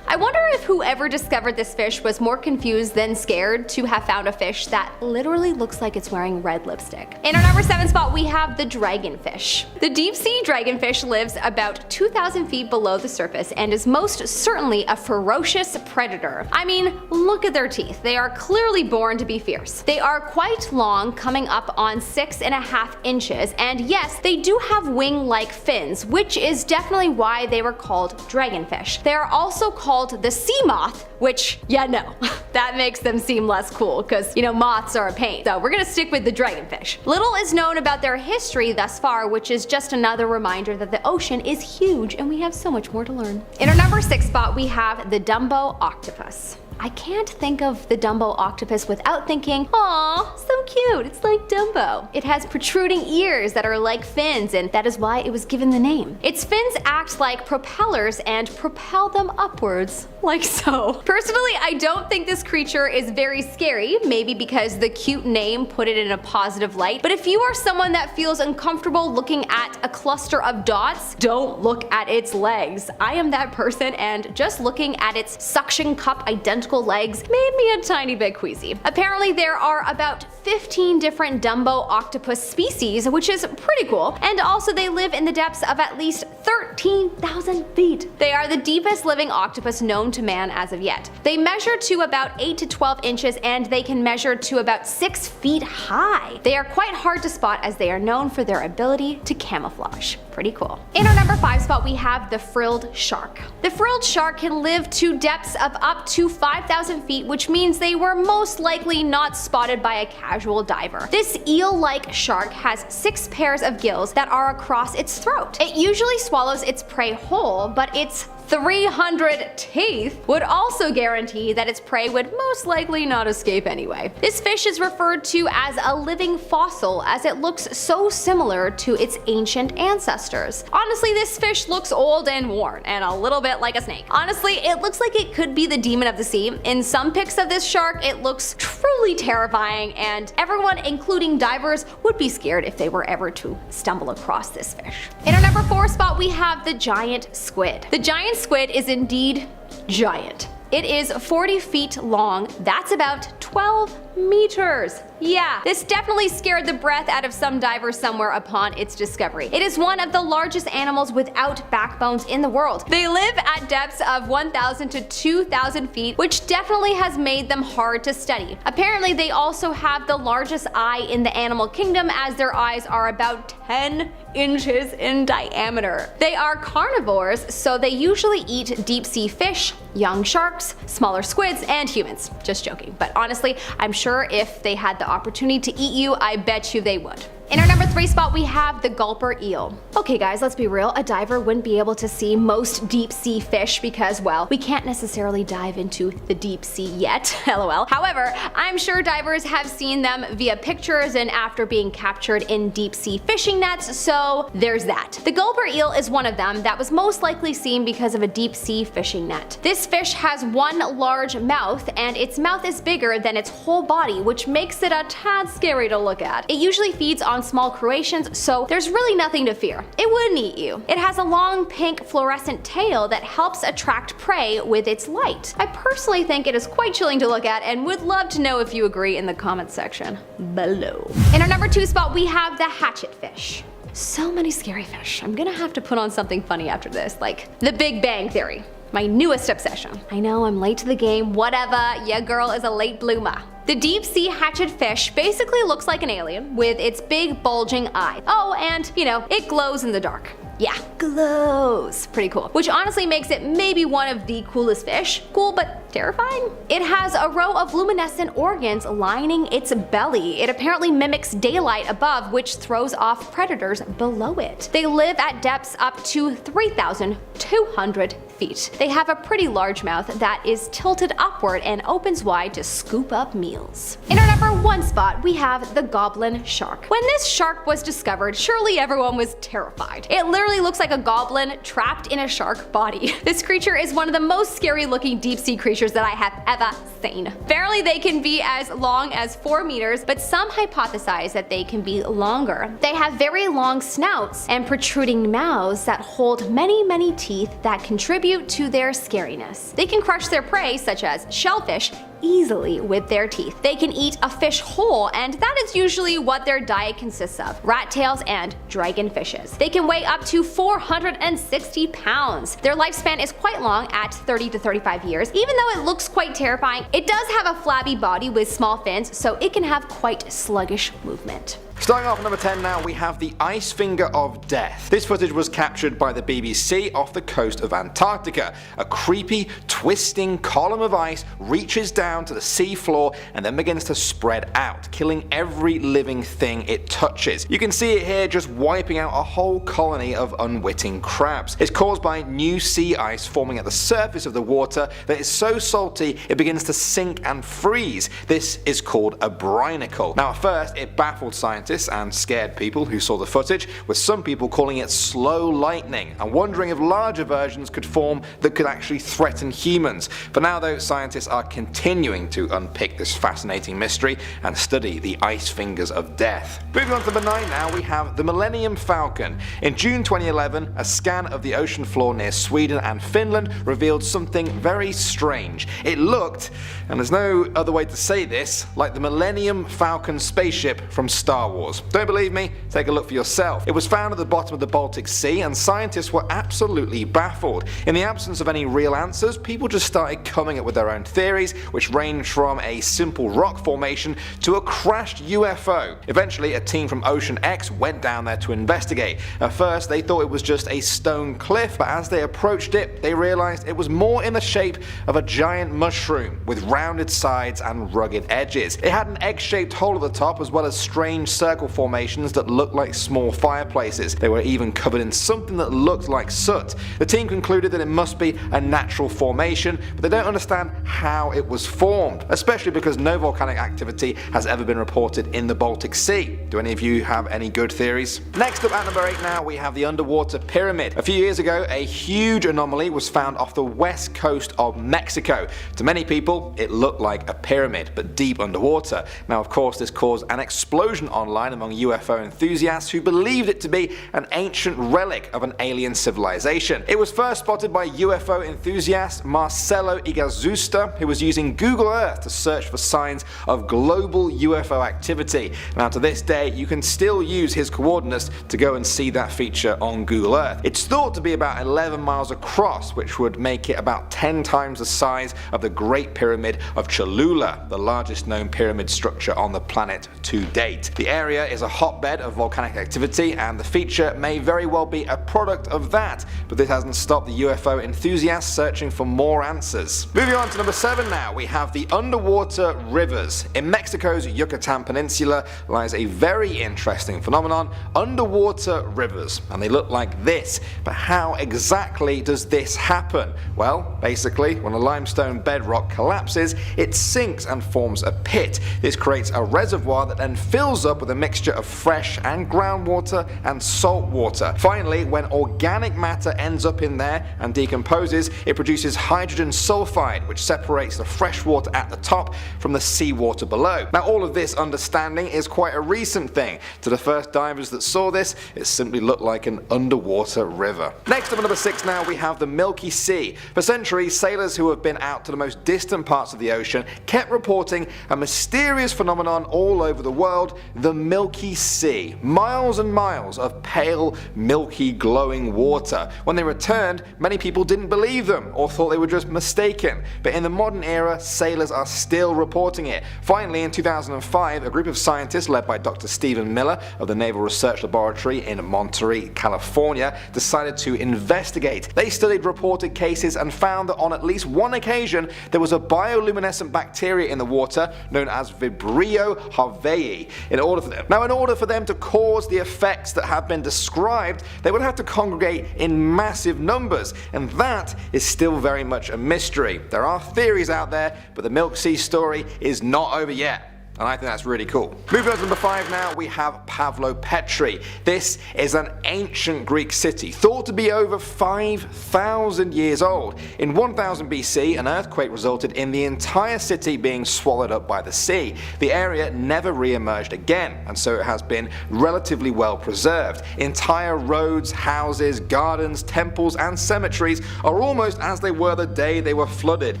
I wonder if whoever discovered this fish was more confused than scared to have found a fish that literally looks like it's wearing red lipstick. In our number 7 spot, we have the dragonfish. The deep sea dragonfish lives about 2,000 feet below the surface and is most certainly a ferocious predator. I mean, look at their teeth. They are clearly born to be fierce. They are quite long, coming up on 6.5 inches, and yes, they do have wing-like fins, which is definitely why they were called dragonfish. They are also called the sea moth, which, yeah, no, that makes them seem less cool because, you know, moths are a pain. So we're gonna stick with the dragonfish. Little is known about their history thus far, which is just another reminder that the ocean is huge and we have so much more to learn. In our number 6 spot, we have the Dumbo octopus. I can't think of the Dumbo octopus without thinking, aw, so cute, it's like Dumbo. It has protruding ears that are like fins, and that is why it was given the name. Its fins act like propellers and propel them upwards, like so. Personally, I don't think this creature is very scary, maybe because the cute name put it in a positive light, but if you are someone that feels uncomfortable looking at a cluster of dots, don't look at its legs. I am that person, and just looking at its suction cup identical legs made me a tiny bit queasy. Apparently there are about 15 different Dumbo octopus species, which is pretty cool, and also they live in the depths of at least 13,000 feet. They are the deepest living octopus known to man as of yet. They measure to about 8 to 12 inches and they can measure to about 6 feet high. They are quite hard to spot as they are known for their ability to camouflage. Pretty cool. In our number 5 spot, we have the frilled shark. The frilled shark can live to depths of up to 5 5,000 feet, which means they were most likely not spotted by a casual diver. This eel-like shark has 6 pairs of gills that are across its throat. It usually swallows its prey whole, but its 300 teeth would also guarantee that its prey would most likely not escape anyway. This fish is referred to as a living fossil as it looks so similar to its ancient ancestors. Honestly, this fish looks old and worn, and a little bit like a snake. Honestly, it looks like it could be the demon of the sea. In some pics of this shark, it looks truly terrifying, and everyone, including divers, would be scared if they were ever to stumble across this fish. In our number 4 spot, we have the giant squid. The giant squid is indeed giant. It is 40 feet long, that's about 12 meters. Yeah, this definitely scared the breath out of some divers somewhere upon its discovery. It is one of the largest animals without backbones in the world. They live at depths of 1,000 to 2,000 feet, which definitely has made them hard to study. Apparently, they also have the largest eye in the animal kingdom, as their eyes are about 10 inches in diameter. They are carnivores, so they usually eat deep sea fish, young sharks, smaller squids, and humans. Just joking, but honestly, I'm sure if they had the opportunity to eat you, I bet you they would. In our number 3 spot, we have the gulper eel. Okay guys, let's be real, a diver wouldn't be able to see most deep sea fish because, well, we can't necessarily dive into the deep sea yet, lol. However, I'm sure divers have seen them via pictures and after being captured in deep sea fishing nets, so there's that. The gulper eel is one of them that was most likely seen because of a deep sea fishing net. This fish has one large mouth, and its mouth is bigger than its whole body, which makes it a tad scary to look at. It usually feeds on small crustaceans, so there's really nothing to fear. It wouldn't eat you. It has a long pink fluorescent tail that helps attract prey with its light. I personally think it is quite chilling to look at and would love to know if you agree in the comments section below. In our number 2 spot, we have the hatchet fish. So many scary fish. I'm gonna have to put on something funny after this, like The Big Bang Theory. My newest obsession. I know I'm late to the game, whatever, your girl is a late bloomer. The deep sea hatchet fish basically looks like an alien with its big bulging eye. Oh, and you know, it glows in the dark. Yeah, glows. Pretty cool. Which honestly makes it maybe one of the coolest fish. Cool, but terrifying. It has a row of luminescent organs lining its belly. It apparently mimics daylight above, which throws off predators below it. They live at depths up to 3,200 feet. They have a pretty large mouth that is tilted upward and opens wide to scoop up meals. In our number 1 spot, we have the goblin shark. When this shark was discovered, surely everyone was terrified. It literally looks like a goblin trapped in a shark body. This creature is one of the most scary looking deep sea creatures that I have ever seen. Apparently they can be as long as 4 meters, but some hypothesize that they can be longer. They have very long snouts and protruding mouths that hold many teeth that contribute to their scariness. They can crush their prey, such as shellfish, easily with their teeth. They can eat a fish whole, and that is usually what their diet consists of: rat tails and dragon fishes. They can weigh up to 460 pounds. Their lifespan is quite long at 30 to 35 years. Even though it looks quite terrifying, it does have a flabby body with small fins, so it can have quite sluggish movement. Starting off at number 10 now, we have the ice finger of death. This footage was captured by the BBC off the coast of Antarctica. A creepy, twisting column of ice reaches down to the sea floor and then begins to spread out, killing every living thing it touches. You can see it here just wiping out a whole colony of unwitting crabs. It's caused by new sea ice forming at the surface of the water that is so salty it begins to sink and freeze. This is called a brinicle. Now at first it baffled scientists and scared people who saw the footage, with some people calling it slow lightning and wondering if larger versions could form that could actually threaten humans. For now though, scientists are continuing to unpick this fascinating mystery and study the ice fingers of death. Moving on to number 9 now, we have the Millennium Falcon. In June 2011, a scan of the ocean floor near Sweden and Finland revealed something very strange. It looked, and there's no other way to say this, like the Millennium Falcon spaceship from Star Wars. Don't believe me? Take a look for yourself. It was found at the bottom of the Baltic Sea and scientists were absolutely baffled. In the absence of any real answers, people just started coming up with their own theories, which which ranged from a simple rock formation to a crashed UFO. Eventually, a team from Ocean X went down there to investigate. At first, they thought it was just a stone cliff, but as they approached it, they realized it was more in the shape of a giant mushroom with rounded sides and rugged edges. It had an egg-shaped hole at the top as well as strange circle formations that looked like small fireplaces. They were even covered in something that looked like soot. The team concluded that it must be a natural formation, but they don't understand how it was formed, especially because no volcanic activity has ever been reported in the Baltic Sea. Do any of you have any good theories? Next up at number 8 now, we have the underwater pyramid. A few years ago, a huge anomaly was found off the west coast of Mexico. To many people, it looked like a pyramid, but deep underwater. Now, of course, this caused an explosion online among UFO enthusiasts who believed it to be an ancient relic of an alien civilization. It was first spotted by UFO enthusiast Marcelo Igazusta, who was using Google Earth to search for signs of global UFO activity. Now, to this day, you can still use his coordinates to go and see that feature on Google Earth. It's thought to be about 11 miles across, which would make it about 10 times the size of the Great Pyramid of Cholula, the largest known pyramid structure on the planet to date. The area is a hotbed of volcanic activity, and the feature may very well be a product of that, but this hasn't stopped the UFO enthusiasts searching for more answers. Moving on to number 7 now, we have the underwater rivers. In Mexico's Yucatan Peninsula lies a very interesting phenomenon, underwater rivers, and they look like this. But how exactly does this happen? Well, basically, when a limestone bedrock collapses, it sinks and forms a pit. This creates a reservoir that then fills up with a mixture of fresh and groundwater and salt water. Finally, when organic matter ends up in there and decomposes, it produces hydrogen sulfide, which separates the fresh water at the top from the seawater below. Now, all of this understanding is quite a recent thing. To the first divers that saw this, it simply looked like an underwater river. Next up at number 6 now, we have the Milky Sea. For centuries, sailors who have been out to the most distant parts of the ocean kept reporting a mysterious phenomenon all over the world, the Milky Sea. Miles and miles of pale, milky, glowing water. When they returned, many people didn't believe them or thought they were just mistaken. But in the modern era, sailors are still reporting it. Finally, in 2005, a group of scientists led by Dr. Stephen Miller of the Naval Research Laboratory in Monterey, California, decided to investigate. They studied reported cases and found that on at least one occasion there was a bioluminescent bacteria in the water known as Vibrio harveyi. In order for them to cause the effects that have been described, they would have to congregate in massive numbers, and that is still very much a mystery. There are theories out there, but the Milky Sea story is not over yet. And I think that's really cool. Moving on to number 5 now, we have Pavlopetri. This is an ancient Greek city, thought to be over 5,000 years old. In 1000 BC, an earthquake resulted in the entire city being swallowed up by the sea. The area never re-emerged again, and so it has been relatively well preserved. Entire roads, houses, gardens, temples, and cemeteries are almost as they were the day they were flooded.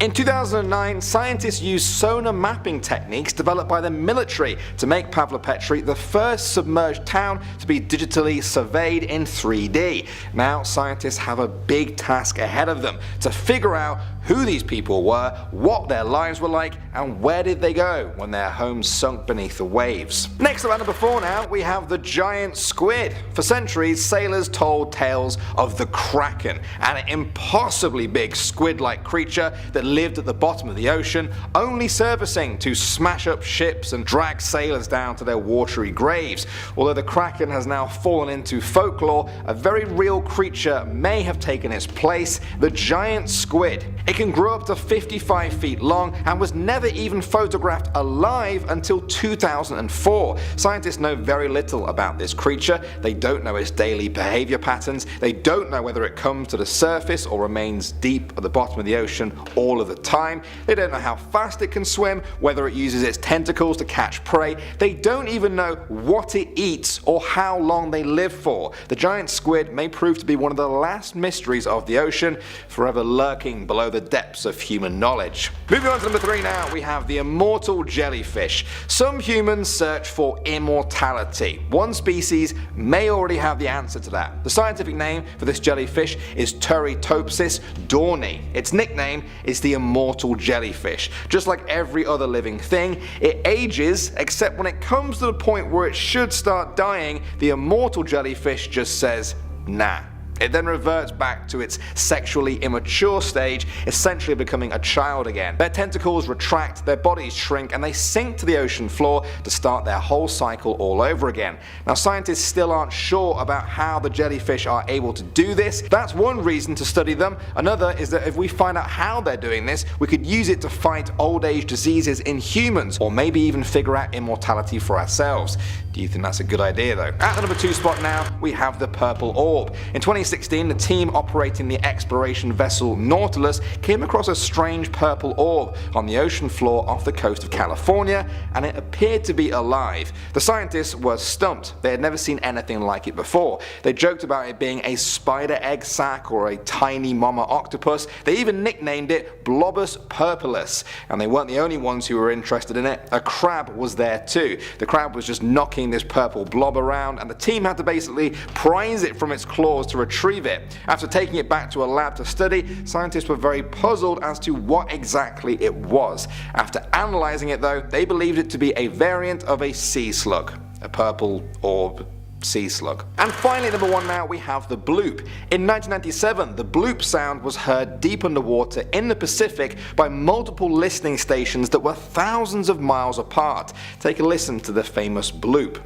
In 2009, scientists used sonar mapping techniques developed by the military to make Pavlopetri the first submerged town to be digitally surveyed in 3D. Now, scientists have a big task ahead of them to figure out who these people were, what their lives were like, and where did they go when their homes sunk beneath the waves. Next up at number 4 now, we have the Giant Squid. For centuries, sailors told tales of the Kraken, an impossibly big squid-like creature that lived at the bottom of the ocean, only surfacing to smash up ships and drag sailors down to their watery graves. Although the Kraken has now fallen into folklore, a very real creature may have taken its place, the Giant Squid. It can grow up to 55 feet long and was never even photographed alive until 2004. Scientists know very little about this creature. They don't know its daily behavior patterns. They don't know whether it comes to the surface or remains deep at the bottom of the ocean all of the time. They don't know how fast it can swim, whether it uses its tentacles to catch prey. They don't even know what it eats or how long they live for. The Giant Squid may prove to be one of the last mysteries of the ocean, forever lurking below the depths of human knowledge. Moving on to number 3 now, we have the immortal jellyfish. Some humans search for immortality. One species may already have the answer to that. The scientific name for this jellyfish is Turritopsis dohrnii. Its nickname is the immortal jellyfish. Just like every other living thing, it ages, except when it comes to the point where it should start dying, the immortal jellyfish just says, nah. It then reverts back to its sexually immature stage, essentially becoming a child again. Their tentacles retract, their bodies shrink, and they sink to the ocean floor to start their whole cycle all over again. Now, scientists still aren't sure about how the jellyfish are able to do this. That's one reason to study them. Another is that if we find out how they're doing this, we could use it to fight old age diseases in humans, or maybe even figure out immortality for ourselves. Do you think that's a good idea though? At the number 2 spot now, we have the purple orb. In 2016, the team operating the exploration vessel Nautilus came across a strange purple orb on the ocean floor off the coast of California, and it appeared to be alive. The scientists were stumped. They had never seen anything like it before. They joked about it being a spider egg sac or a tiny mama octopus. They even nicknamed it Blobus purpurus, and they weren't the only ones who were interested in it. A crab was there too. The crab was just knocking this purple blob around, and the team had to basically prise it from its claws to retrieve it. After taking it back to a lab to study, scientists were very puzzled as to what exactly it was. After analysing it though, they believed it to be a variant of a sea slug. A purple orb sea slug. And finally, number 1 now, we have the bloop. In 1997, the bloop sound was heard deep underwater in the Pacific by multiple listening stations that were thousands of miles apart. Take a listen to the famous bloop.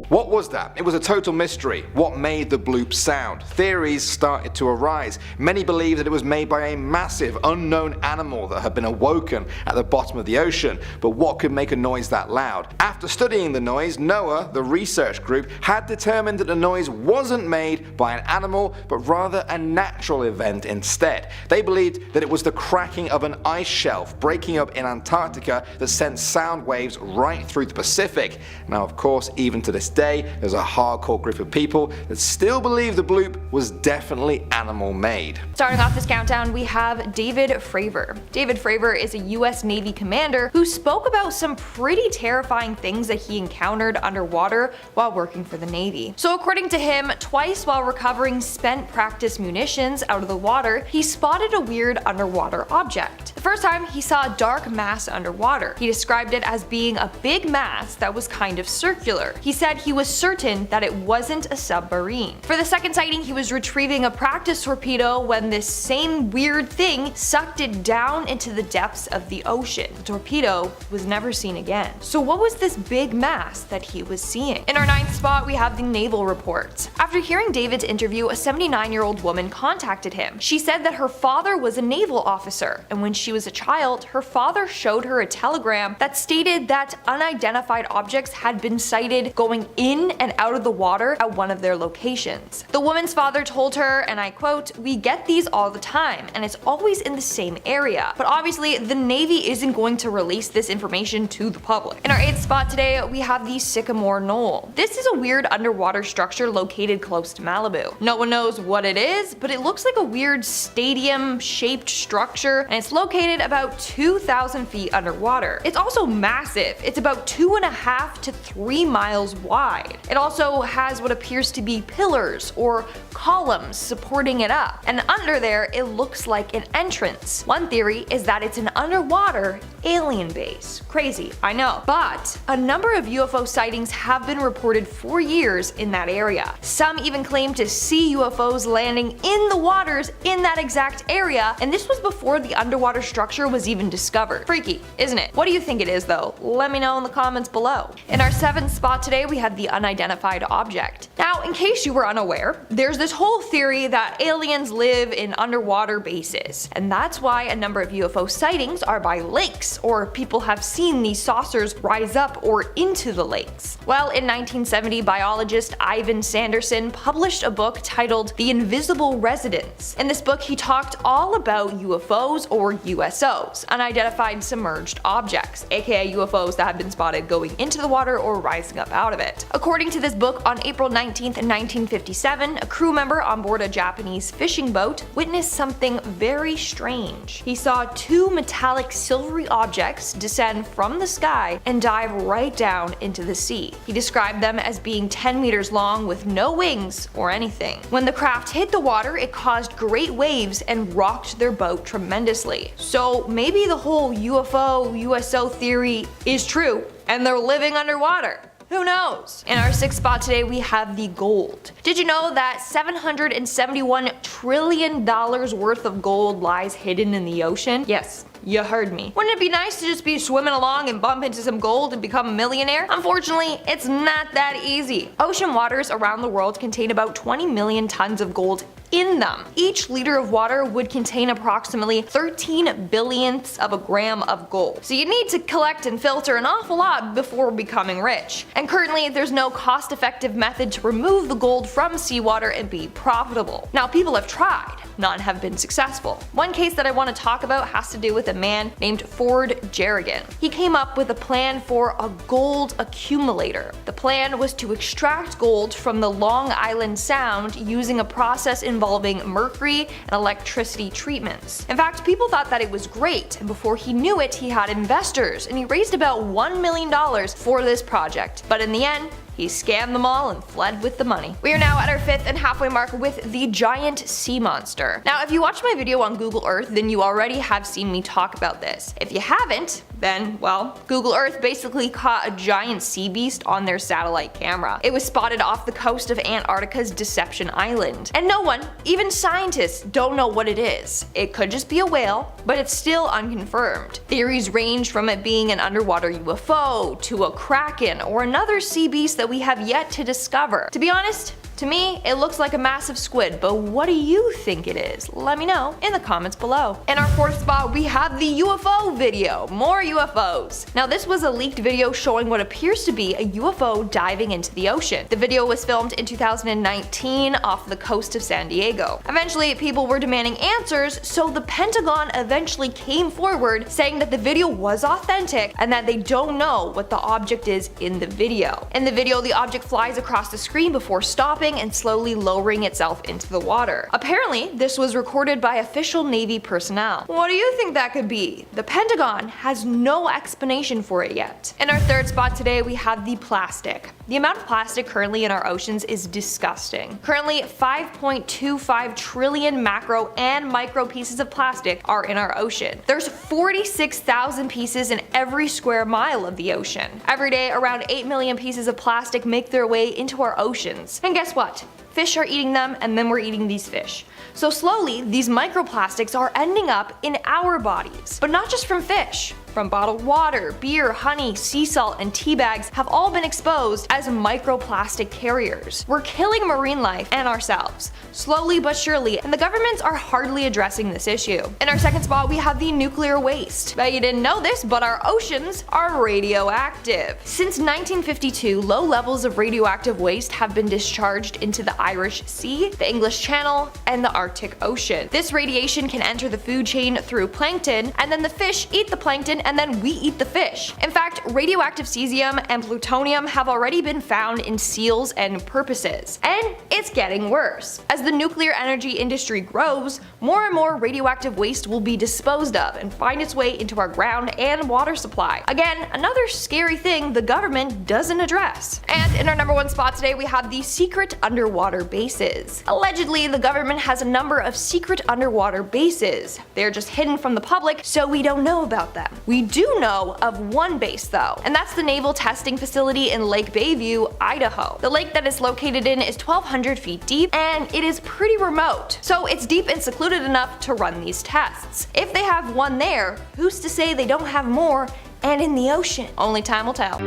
What was that? It was a total mystery. What made the bloop sound? Theories started to arise. Many believed that it was made by a massive unknown animal that had been awoken at the bottom of the ocean, but what could make a noise that loud? After studying the noise, NOAA, the research group, had determined that the noise wasn't made by an animal, but rather a natural event instead. They believed that it was the cracking of an ice shelf breaking up in Antarctica that sent sound waves right through the Pacific. Now, of course, even to this day, there's a hardcore group of people that still believe the bloop was definitely animal made. Starting off this countdown, we have David Fravor. David Fravor is a US Navy commander who spoke about some pretty terrifying things that he encountered underwater while working for the Navy. So according to him, twice while recovering spent practice munitions out of the water, he spotted a weird underwater object. The first time, he saw a dark mass underwater. He described it as being a big mass that was kind of circular. He said he was certain that it wasn't a submarine. For the second sighting, he was retrieving a practice torpedo when this same weird thing sucked it down into the depths of the ocean. The torpedo was never seen again. So what was this big mass that he was seeing? In our 9th spot, we have the naval report. After hearing David's interview, a 79-year-old woman contacted him. She said that her father was a naval officer, and when she was a child, her father showed her a telegram that stated that unidentified objects had been sighted going in and out of the water at one of their locations. The woman's father told her, and I quote, "We get these all the time, and it's always in the same area." But obviously, the Navy isn't going to release this information to the public. In our 8th spot today, we have the Sycamore Knoll. This is a weird underwater structure located close to Malibu. No one knows what it is, but it looks like a weird stadium-shaped structure, and it's located about 2,000 feet underwater. It's also massive. It's about 2.5 to 3 miles wide. It also has what appears to be pillars or columns supporting it up, and under there it looks like an entrance. One theory is that it's an underwater alien base. Crazy, I know. But a number of UFO sightings have been reported for years in that area. Some even claim to see UFOs landing in the waters in that exact area, and this was before the underwater structure was even discovered. Freaky, isn't it? What do you think it is though? Let me know in the comments below. In our 7th spot today, we have the unidentified object. Now, Now, in case you were unaware, there's this whole theory that aliens live in underwater bases, and that's why a number of UFO sightings are by lakes, or people have seen these saucers rise up or into the lakes. Well, in 1970, biologist Ivan Sanderson published a book titled The Invisible Residence. In this book, he talked all about UFOs or USOs, unidentified submerged objects, aka UFOs that have been spotted going into the water or rising up out of it. According to this book, on April 19, 1957, a crew member on board a Japanese fishing boat witnessed something very strange. He saw two metallic silvery objects descend from the sky and dive right down into the sea. He described them as being 10 meters long with no wings or anything. When the craft hit the water, it caused great waves and rocked their boat tremendously. So maybe the whole UFO, USO theory is true, and they're living underwater. Who knows? In our 6th spot today, we have the gold. Did you know that $771 trillion worth of gold lies hidden in the ocean? Yes, you heard me. Wouldn't it be nice to just be swimming along and bump into some gold and become a millionaire? Unfortunately, it's not that easy. Ocean waters around the world contain about 20 million tons of gold in them. Each liter of water would contain approximately 13 billionths of a gram of gold. So you need to collect and filter an awful lot before becoming rich. And currently, there's no cost-effective method to remove the gold from seawater and be profitable. Now, people have tried. None have been successful. One case that I want to talk about has to do with a man named Ford Jerrigan. He came up with a plan for a gold accumulator. The plan was to extract gold from the Long Island Sound using a process involving mercury and electricity treatments. In fact, people thought that it was great, and before he knew it, he had investors, and he raised about $1 million for this project. But in the end, he scammed them all and fled with the money. We are now at our 5th and halfway mark with the giant sea monster. Now, if you watched my video on Google Earth, then you already have seen me talk about this. If you haven't, then, well, Google Earth basically caught a giant sea beast on their satellite camera. It was spotted off the coast of Antarctica's Deception Island. And no one, even scientists, don't know what it is. It could just be a whale, but it's still unconfirmed. Theories range from it being an underwater UFO, to a kraken, or another sea beast that we have yet to discover. To be honest, to me, it looks like a massive squid, but what do you think it is? Let me know in the comments below. In our 4th spot, we have the UFO video. More UFOs. Now, this was a leaked video showing what appears to be a UFO diving into the ocean. The video was filmed in 2019 off the coast of San Diego. Eventually, people were demanding answers, so the Pentagon eventually came forward saying that the video was authentic and that they don't know what the object is in the video. In the video, the object flies across the screen before stopping and slowly lowering itself into the water. Apparently, this was recorded by official Navy personnel. What do you think that could be? The Pentagon has no explanation for it yet. In our 3rd spot today, we have the plastic. The amount of plastic currently in our oceans is disgusting. Currently, 5.25 trillion macro and micro pieces of plastic are in our ocean. There's 46,000 pieces in every square mile of the ocean. Every day, around 8 million pieces of plastic make their way into our oceans. And guess what? Fish are eating them, and then we're eating these fish. So slowly, these microplastics are ending up in our bodies. But not just from fish. From bottled water, beer, honey, sea salt, and tea bags have all been exposed as microplastic carriers. We're killing marine life and ourselves, slowly but surely, and the governments are hardly addressing this issue. In our 2nd spot, we have the nuclear waste. Bet you didn't know this, but our oceans are radioactive. Since 1952, low levels of radioactive waste have been discharged into the Irish Sea, the English Channel, and the Arctic Ocean. This radiation can enter the food chain through plankton, and then the fish eat the plankton, and then we eat the fish. In fact, radioactive cesium and plutonium have already been found in seals and porpoises. And it's getting worse. As the nuclear energy industry grows, more and more radioactive waste will be disposed of and find its way into our ground and water supply. Again, another scary thing the government doesn't address. And in our number 1 spot today, we have the secret underwater bases. Allegedly, the government has a number of secret underwater bases. They're just hidden from the public, so we don't know about them. We do know of one base though, and that's the Naval Testing Facility in Lake Bayview, Idaho. The lake that it's located in is 1,200 feet deep, and it is pretty remote, so it's deep and secluded enough to run these tests. If they have one there, who's to say they don't have more and in the ocean? Only time will tell.